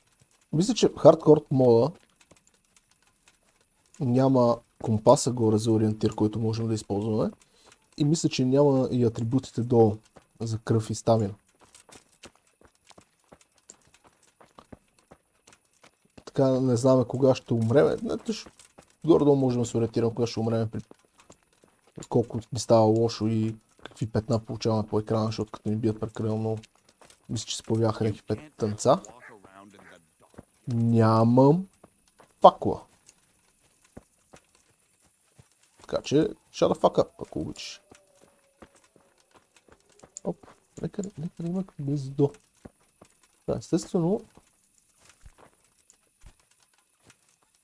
мисля, че хардкор мода няма компаса горе за ориентир, който можем да използваме. И мисля, че няма и атрибутите долу за кръв и стамина. Така не знаме кога ще умреме. Горе-долу можем да се ориентираме кога ще умреме, при колко ни става лошо и какви петна получаваме по екрана, защото като ни бият прекалено много. Мисля, че се появяха някакви 5 тънца. Нямам факла. Така че, shut the fuck up, ако обичаш. Оп, нека да има гнездо. Да, естествено,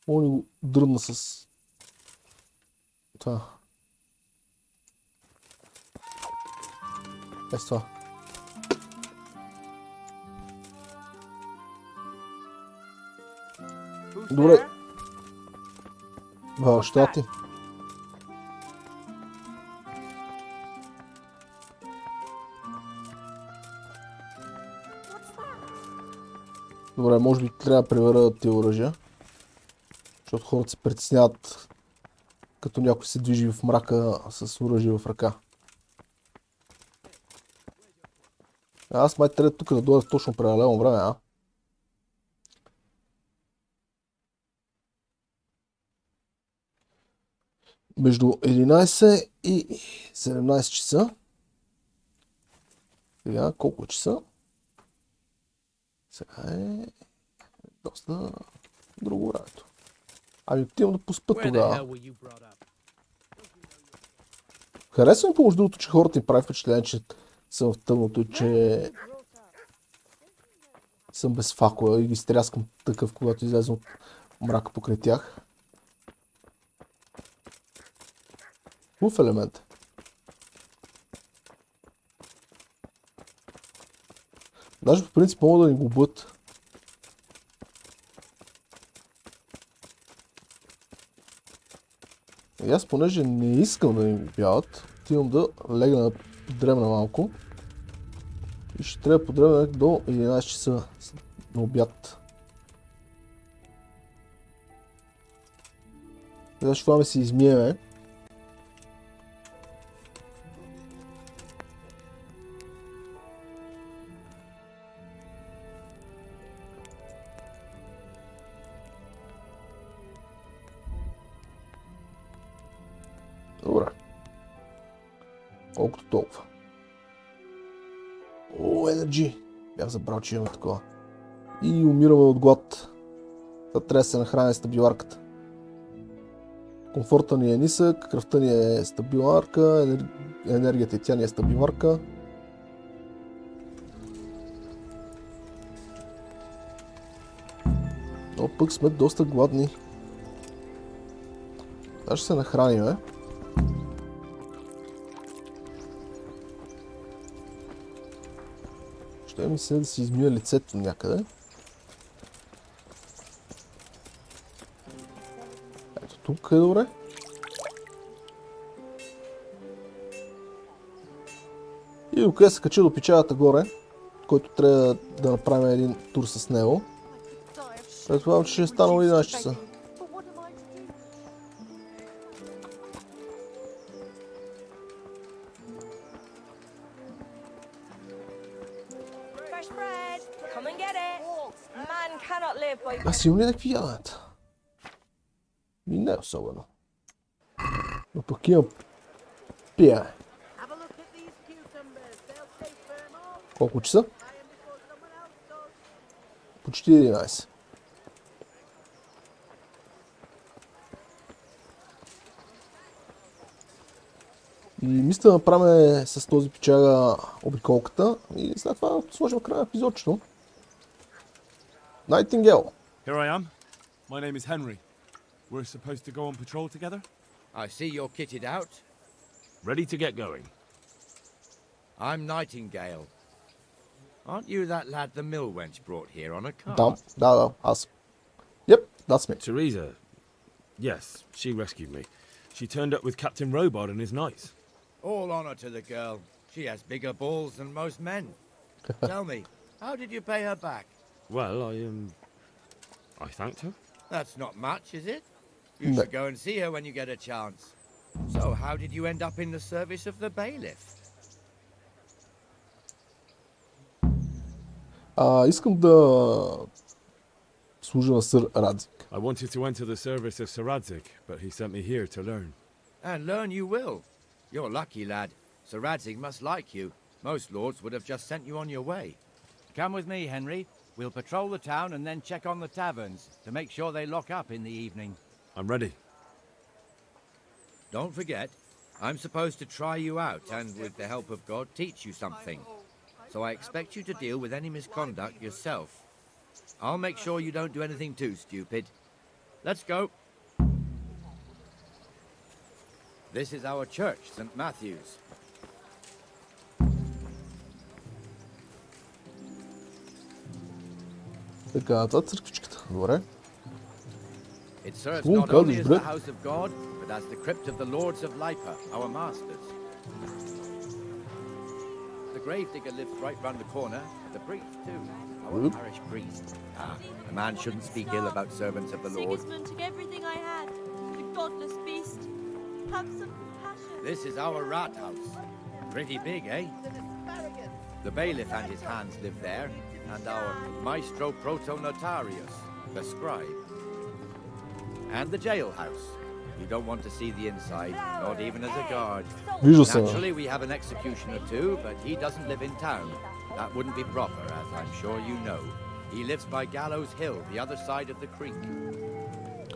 мога да го дръдна с това. С това. Добре. Ща ти. Добре, може би трябва да превера тия оръжия. Защото хората се притесняват, като някой се движи в мрака с оръжие в ръка. Аз май трябва тук да дойда точно паралелно време, а? Между 11 и 17 часа. Сега, колко часа? Сега е доста друго времето. Ами отивам да поспа тогава. Харесвам помежду другото, че хората им прави впечатление, че съм в тъмното и че съм без факла и ги стряскам такъв, когато излезем от мрака покрай тях. Хубав елемент. Даже по принцип мога да ни го бъд. И аз понеже не искам да ни го бяват, отивам да легна да подремна малко. И ще трябва да подремна до 11 часа на обяд. Сега ще това се измиеме. Добре. Колкото толкова. О, енерджи! Бях забрал, че имаме такова. И умираме от глад. Та трябва да се нахраня стабиларката. Комфорта ни е нисък, кръвта ни е стабиларка, енергията и тя ни е стабиларка. Но пък сме доста гладни. Сега ще се нахраниме. Ще ми се да си измия лицето някъде. Ето тук е добре. И докъде се кача до печалата горе, който трябва да направим един тур с него. Предполагам, че ще е станало 11 часа. Аз имам ли някакви яденета? И не особено. Но пък имам пияне. Колко часа? Почти 11. И мисля да направим с този печага обиколката и след това сложим край на епизодчето. Nightingale. Here I am. My name is Henry. We're supposed to go on patrol together? I see you're kitted out. Ready to get going. I'm Nightingale. Aren't you that lad the mill wench brought here on a cart? Да, аз. Yep, that's me. Teresa. Yes, she rescued me. She turned up with Captain Robot and his knights. All honor to the girl. She has bigger balls than most men. Tell me, how did you pay her back? Well, I thanked her. That's not much, is it? You should go and see her when you get a chance. So, how did you end up in the service of the bailiff? Искам да служа на сър Радзик. I wanted to enter the service of Sir Radzik, but he sent me here to learn. And learn you will. You're lucky, lad. Sir Radzig must like you. Most lords would have just sent you on your way. Come with me, Henry. We'll patrol the town and then check on the taverns to make sure they lock up in the evening. I'm ready. Don't forget, I'm supposed to try you out and, with the help of God, teach you something. So I expect you to deal with any misconduct yourself. I'll make sure you don't do anything too stupid. Let's go. This is our church, St. Matthew's. Така, това е църквичката. Добре. It serves Cool, not God only is as great. the house of God, but as the crypt of the lords of Lipa, our masters. The gravedigger lives right round the corner, and the priest too, our parish priest. A man shouldn't speak ill about servants of the Lord. Sigismund took everything I had. The godless beast. Have some compassion. This is our rat house. Pretty big, eh? The bailiff and his hands live there, and our maestro protonotarius, the scribe. And the jailhouse. You don't want to see the inside, not even as a guard. Вижда се. Naturally, we have an executioner too, but he doesn't live in town. That wouldn't be proper, as I'm sure you know. He lives by Gallows Hill, the other side of the creek.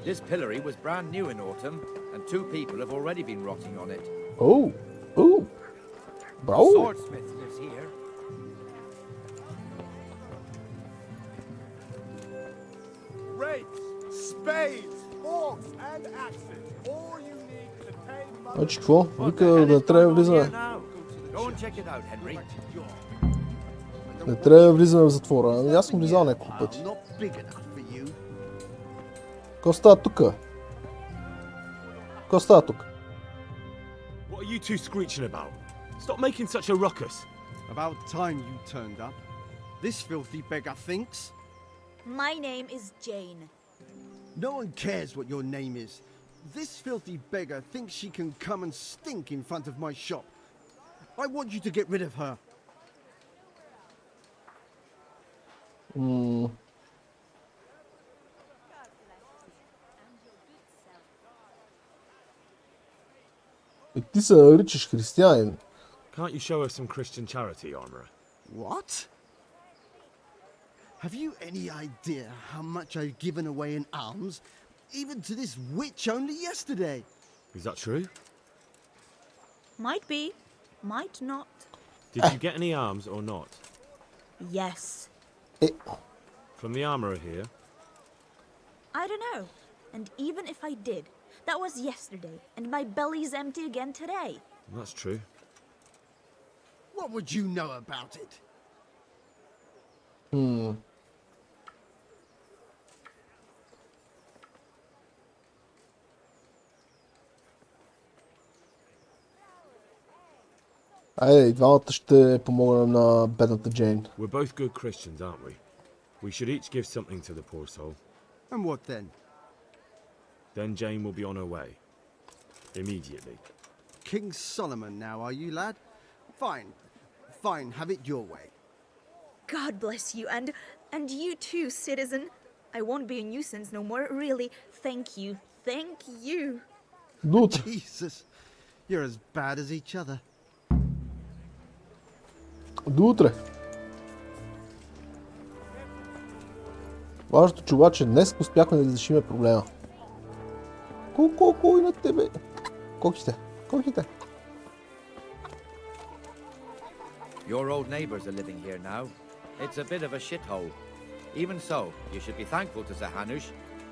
This pillory was brand new in autumn, and 2 people have already been rotting on it. Oh, oh. Браво. Swordsmith lives here. Rakes, spades, forks, and axes. All you need to tame money. Значи какво? Вика да не трябва да влизаме. Go and check it out, Henry. Не трябва да влизаме в затвора. Ами аз съм влизал няколко пъти. Какво става тука? Какво става тук? What are you two screeching about? Stop making such a ruckus. About time you turned up. This filthy beggar thinks. My name is Jane. No one cares what your name is. This filthy beggar thinks she can come and stink in front of my shop. I want you to get rid of her. Ти се наричаш християнин. Can't you show us some Christian charity, armorer? What? Have you any idea how much I've given away in alms, even to this witch only yesterday? Is that true? Might be, might not. Did you get any arms or not? Yes. From the armorer here? I don't know. And even if I did, that was yesterday, and my belly's empty again today. That's true. What would you know about it? Айде, и двамата ще помогнем на бедната Джейн. We're both good Christians, aren't we? We should each give something to the poor soul. And what then? Then Jane will be on her way. Immediately. King Solomon now, are you, lad? Fine. Fine, have it your way. God bless you, and you too, citizen. I won't be a nuisance no more, really. Thank you. Thank you. До утре. Jesus, you're as bad as each other. До утре. Важното, че обаче днес успяхме да разрешим проблема. Колко и на тебе? Колките? Your old neighbours are living here now. It's a bit of a shithole. Even so, you should be thankful to Sir Hanush.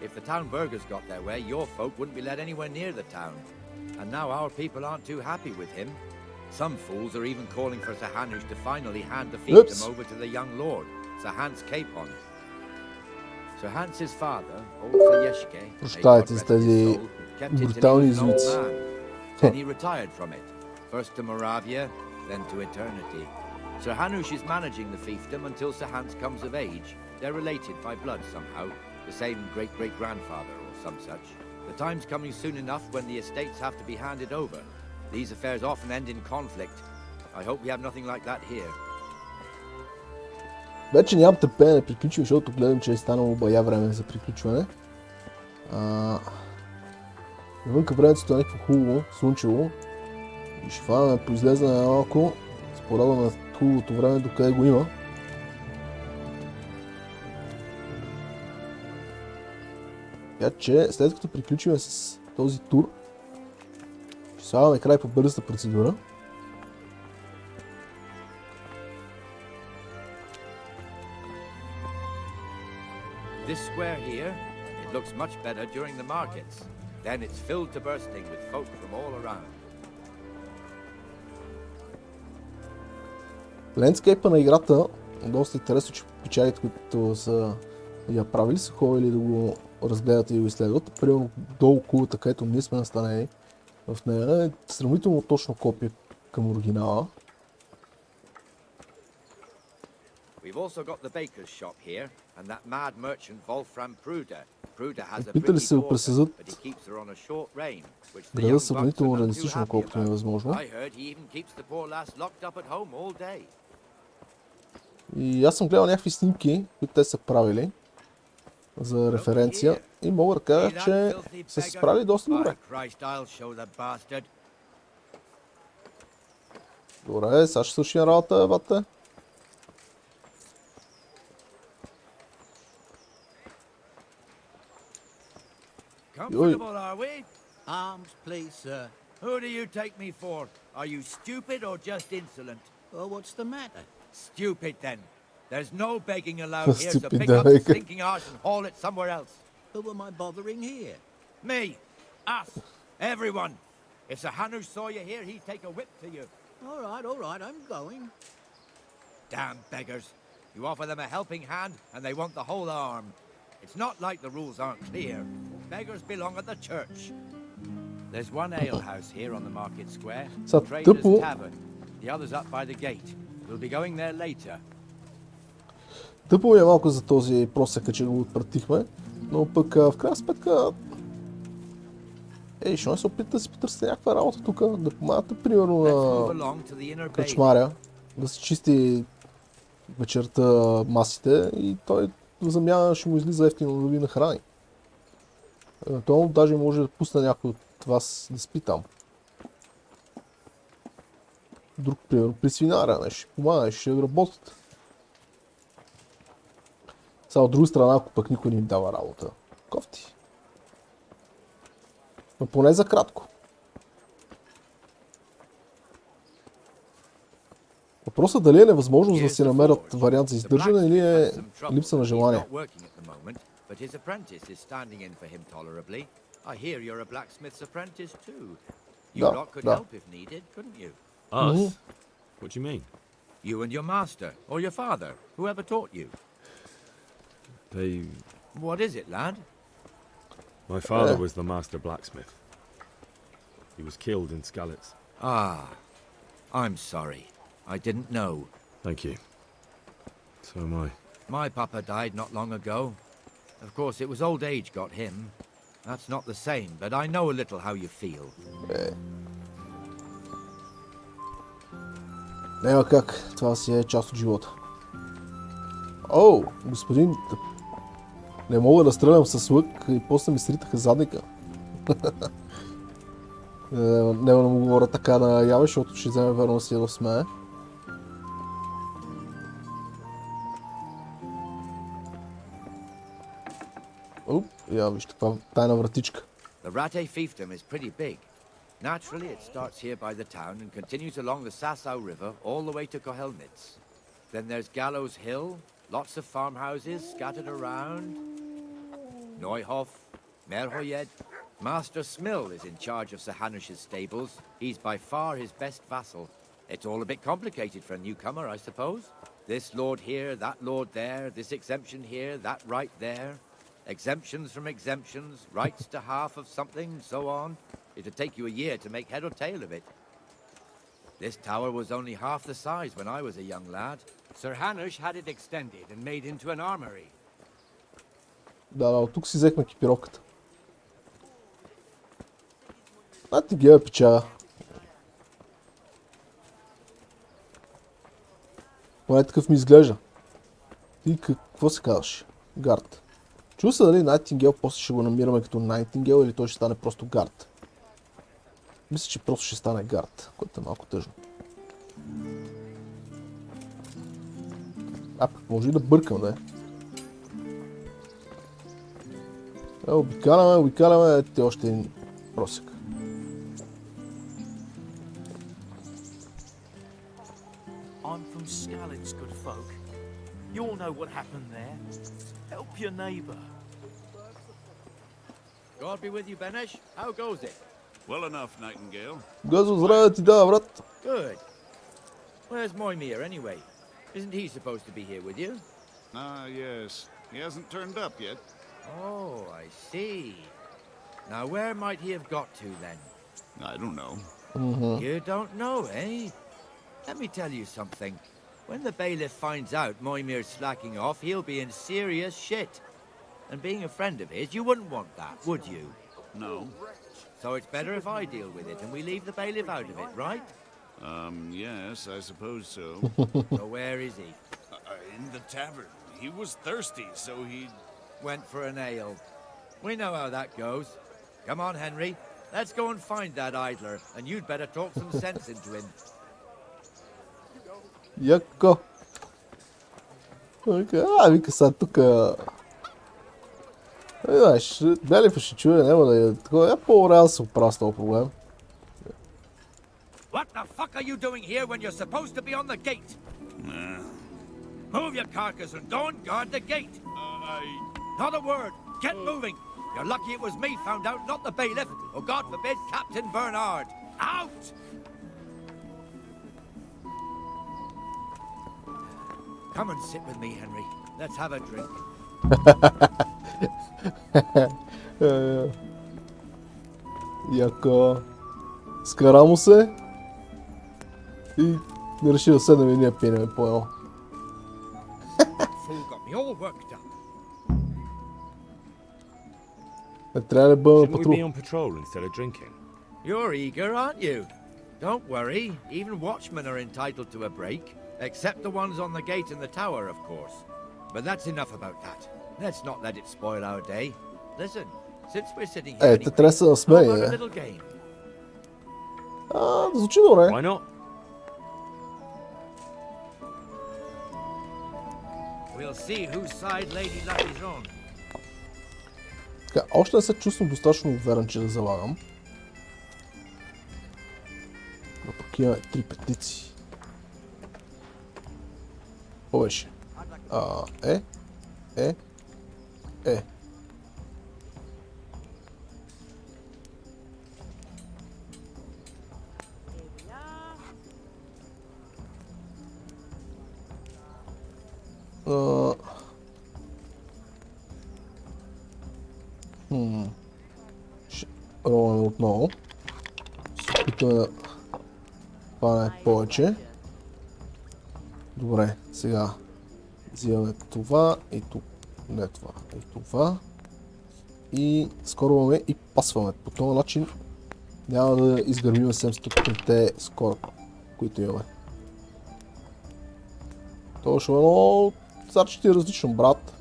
If the town burghers got their way, your folk wouldn't be let anywhere near the town. And now our people aren't too happy with him. Some fools are even calling for Sir Hanush to finally hand the fiefdom over to the young lord, Sir Hans Capon. Sir Hans's father, old Sir Yeshke, Прощавайте за тези брутални извици. Then he retired from it, first to Moravia, then to eternity. Sir Hanush is managing the fiefdom until Sir Hans comes of age. They're related by blood somehow, the same great-great-grandfather or some such. The time's coming soon enough when the estates have to be handed over. These affairs often end in conflict. I hope we have nothing like that here. Вече нямам търпение да приключим, защото гледам, че е станало бая време за приключване. Навънка времето е някакво хубаво, слънчево. И ще фанаме поизлезна малко. Спорада на хубавото време, докъде го има. Така че, след като приключим с този тур, ще слагаме край по бързата процедура. This square here, it looks much better during the markets. Then it's filled to bursting with folk from all around. Лендскейпа на играта е доста интересно, че печалите, които са я правили, са ходили да го разгледат и го изследват. Примерно долу кулата, където ние сме настанени в нея, е сравнително точно копие към оригинала. We've also got the baker's shop here, and that mad merchant Wolfram Pruder. Pruder has a Опитали pretty се да daughter, пресъздат but he keeps her on a short rein, which the града young сравнително bucks are not too реалистично, happy колкото е about. възможно. I heard he even keeps the poor lass locked up at home all day. И аз съм гледал някакви снимки, които те са правили за референция и мога да кажа, че са се справили доста добре. By Christ, I'll show the bastard. Добре, сега ще свърши работа, бате. Comfortable, are we? Arms, please, sir. Who do you take me for? Are you stupid or just insolent? Oh, what's the matter? Stupid, then. There's no begging allowed here, so Stupid, pick up the Derek. stinking arse and haul it somewhere else. Who am I bothering here? Me, us, everyone. If Sir Hanush saw you here, he'd take a whip to you. All right, I'm going. Damn beggars. You offer them a helping hand, and they want the whole arm. It's not like the rules aren't clear. Beggars belong at the church. There's one alehouse here on the market square. Са Trader's тъпо, Tavern. The other's up by the gate. We'll be going there later. тъпо е малко за този просека, че го отпратихме, но пък в крайна сметка що не се опита да си потърсите някаква работа тук, да помагате примерно Let's на move along to the inner bay. кръчмаря, да се чисти вечерта масите и той в замяна ще му излиза ефтино да ви нахрани. Евентуално даже може да пусне някой от вас да спи там. Друг примерно при свинаря, ще помага, ще работят. Сега от друга страна, ако пък никой не им дава работа. Кофти. Но поне за кратко. Въпросът дали е невъзможност да си намерят вариант за издържане или е липса на желание. But his apprentice is standing in for him tolerably. I hear you're a blacksmith's apprentice too. You lot could help if needed, couldn't you? Us? What do you mean? You and your master, or your father, whoever taught you. They... What is it, lad? My father was the master blacksmith. He was killed in Skalitz. Ah, I'm sorry. I didn't know. Thank you. So am I. My papa died not long ago. Of course, it was old age got him. That's not the same, but I know a little how you feel. Няма как, това си е част от живота. О, господин, не мога да стрелям с лък и после ми сритаха задника. Няма да му говоря така на яве, защото ще вземе верно да си да смее. Я виж каква тайна вратичка. The Rate fiefdom is pretty big. Naturally, it starts here by the town and continues along the Sassau River all the way to Kohelnitz. Then there's Gallows Hill, lots of farmhouses scattered around. Neuhof, Merhoyed. Master Smill is in charge of Sir Hanush's stables. He's by far his best vassal. It's all a bit complicated for a newcomer, I suppose. This lord here, that lord there, this exemption here, that right there. Exemptions from exemptions, rights to half of something, so on. It'd take you a year to make head or tail of it. This tower was only half the size when I was a young lad. Sir Hanush had it extended and made into an armory. Да, от тук си взехме екипировката. Найтингейл е печага. Поне такъв ми изглежда. И какво се казваш? Гард. Чува се дали Найтингейл после ще го намираме като Найтингейл или той ще стане просто гард. Мисля, че просто ще стане гард, което е малко тъжно. Пък може и да бъркам, да е. Обикаляме, те още един просек. I'm from Skalitz, good folk. You all know what happened there. Help your neighbour. God be with you, Benesh. How goes it? Well enough, Nightingale. Газо, здраве да ти дава, брат. Good. Where's Moimir, anyway? Isn't he supposed to be here with you? Ah, yes. He hasn't turned up yet. Oh, I see. Now, where might he have got to, then? I don't know. You don't know, eh? Let me tell you something. When the bailiff finds out Moimir's slacking off, he'll be in serious shit. And being a friend of his, you wouldn't want that, would you? No. So it's better if I deal with it and we leave the bailiff out of it, right? Yes, I suppose so. So where is he? In the tavern. He was thirsty, so he... Went for an ale. We know how that goes. Come on, Henry. Let's go and find that idler, and you'd better talk some sense into him. Яко. Вика сега тука... Белифа ще чуе, няма да е такова. По-рано се оправя с този проблем. What the fuck are you doing here when you're supposed to be on the gate? Move your carcass and go and guard the gate. Not a word. Get moving. You're lucky it was me found out, not the bailiff, or God forbid, Captain Bernard. Out! Come and sit with me, Henry. Let's have a drink. Яко. Скара му се. И реши да седнем и ние пинеме по едно. Fool got me all worked up. Трябва да бъда на Shouldn't we патрул. be on patrol instead of drinking? You're eager, aren't you? Don't worry. Even watchmen are entitled to a break. Except the ones on the gate in the tower, of course. But that's enough about that. Let's not let it spoil our day. Listen, since we're sitting here Те трябва да се how насмее, about a бе. little game? Звучи добре. Why not? We'll see whose side Lady Luck is on. Така, още не се чувствам достатъчно уверен, че да залагам. Но пък имаме 3 петиции. Какво беше? Е. Ще ролваме отново. Се опитаме да хванем повече. Добре, сега взимаме това и тук. Не това, и това. И скорваме и пасваме. По този начин няма да изгърмим 700-те скора, които имаме. Това ще е едно зарчето е различно, брат.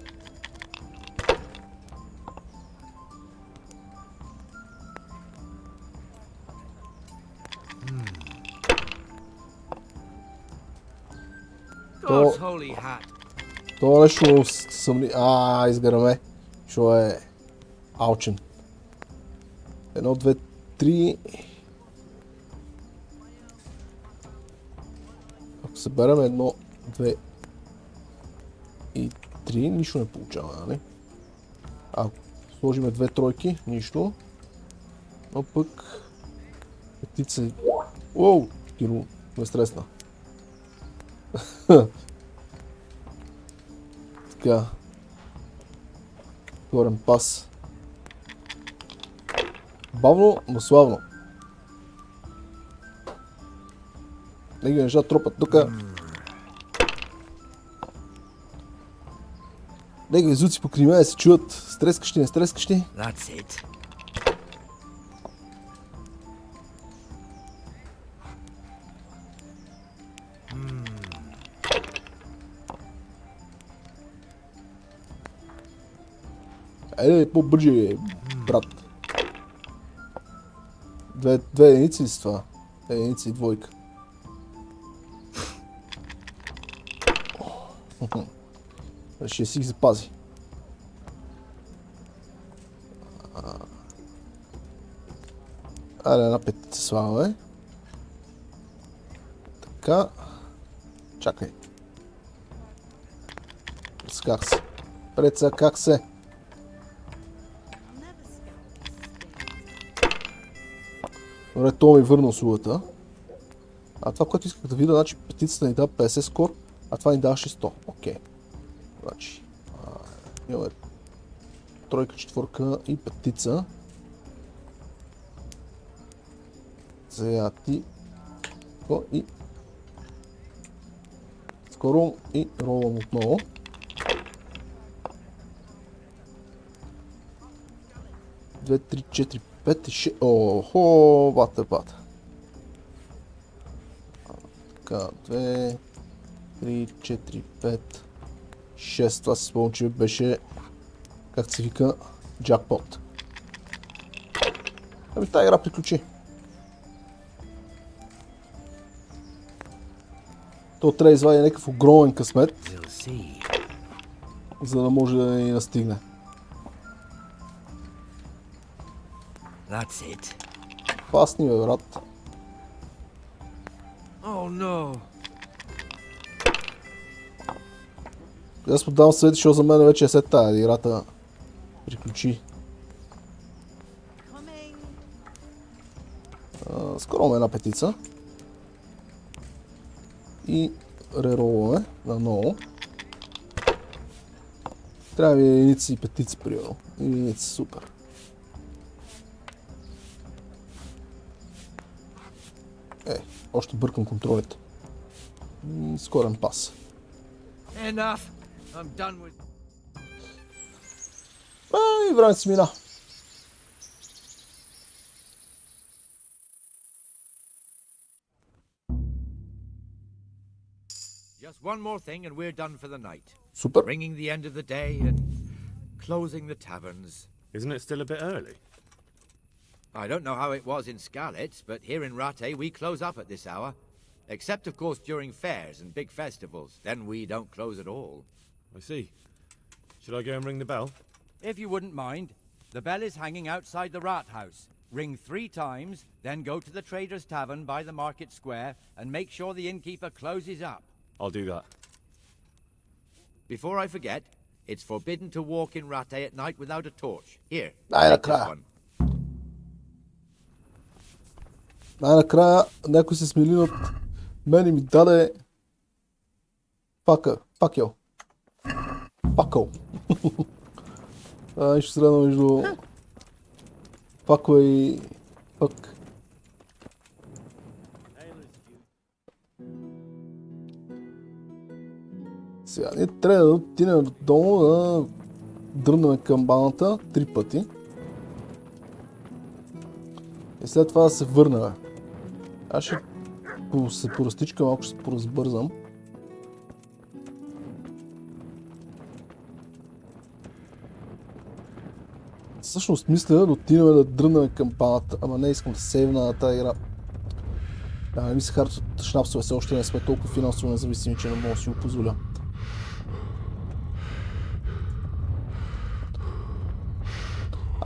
God's holy hat. Това нещо съмни... изгърме. Що е алчен. 1, 2, 3. Ако съберем 1, 2 и 3, нищо не получава, нали? Ако сложим 2 тройки, нищо. Но пък... Петица... Уоу! Киро, ме стресна. Така. Горен пас. Бавно, но славно. Неги неща тропат тука. Неги звуци покрай мен се чуват. Стрескащи, не стрескащи. That's it. по-бърже, брат. Две единици ли с това? Единици и двойка. Ще си ги запази. Айде, една петица слагаме. Така. Чакай. Как се? Преца, как се? Добре, това ми върна услугата. А това, което исках да видя, значи петицата ни дава 50 скор, а това ни даваше 100. Окей. Значи, имаме тройка, четворка и петица. Сега ти. И скоро и ролвам отново. Две, три, четири, пет и шест. Охо, бата. Така, 2, 3, 4, 5, 6. Това си спомням, че беше, как се вика, джакпот. Ами тази игра приключи. То трябва да извади някакъв огромен късмет, за да може да ни настигне. Пасни, бе, брат. Аз подавам съвет, защото за мен вече е след тая играта приключи. Скоро имаме една петица. И реролваме наново. Трябва ми единици и петици, примерно. Единици, супер. Още бъркам контролите. И скорен пас. И време си мина. Just one more thing and we're done for the night. Super. Ringing the end of the day and closing the taverns. Isn't it still a bit early? I don't know how it was in Skalitz, but here in Rattay we close up at this hour. Except, of course, during fairs and big festivals. Then we don't close at all. I see. Should I go and ring the bell? If you wouldn't mind, the bell is hanging outside the rat house. Ring 3 times, then go to the Trader's Tavern by the market square and make sure the innkeeper closes up. I'll do that. Before I forget, it's forbidden to walk in Rattay at night without a torch. Here, take this one. Най-накрая някой се смили от мен и ми даде факел. Нещо средно между факла и фак. Сега ние трябва да отидем долу да дрънем камбаната 3 пъти. И след това да се върнем. Аз ще се поразтичка, малко ще се поразбързам. Всъщност мисля да отидем да дрънем кампаната, ама не искам да сейвна на тази игра. Не ми се харчат шнапсове, все още не сме толкова финансово независими, че не мога да си го позволя.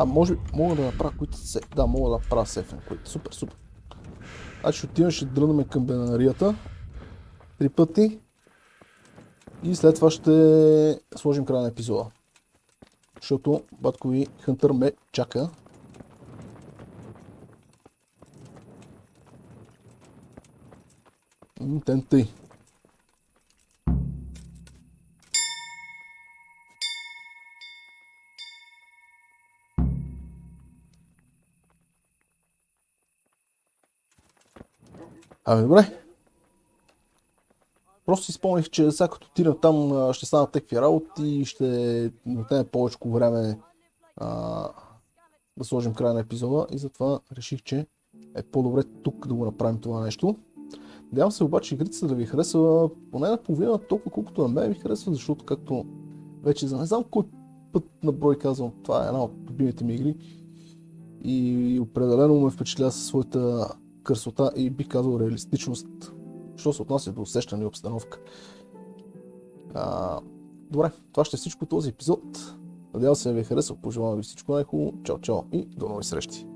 Може мога да направя които се... Да, мога да направя сефен, които. Супер. Значи ще отиваме, ще дрънаме към бенарията 3 пъти и след това ще сложим края на епизода. Защото баткови Хънтър ме чака. Тъй. Добре. Просто си спомних, че сега като отидем там ще станат такви работи и ще отнеме повече време да сложим края на епизода и затова реших, че е по-добре тук да го направим това нещо. Надявам се обаче игрицата да ви харесва поне наполовина толкова колкото на мен ви харесва, защото както вече за не знам кой път на брой казвам, това е една от любимите ми игри и определено ме впечатлява със своята красота и бих казал реалистичност, що се отнася до усещане и обстановка. Добре, това ще е всичко този епизод. Надявам се да ви е харесал, пожелавам ви всичко най-хубаво. Чао, чао и до нови срещи!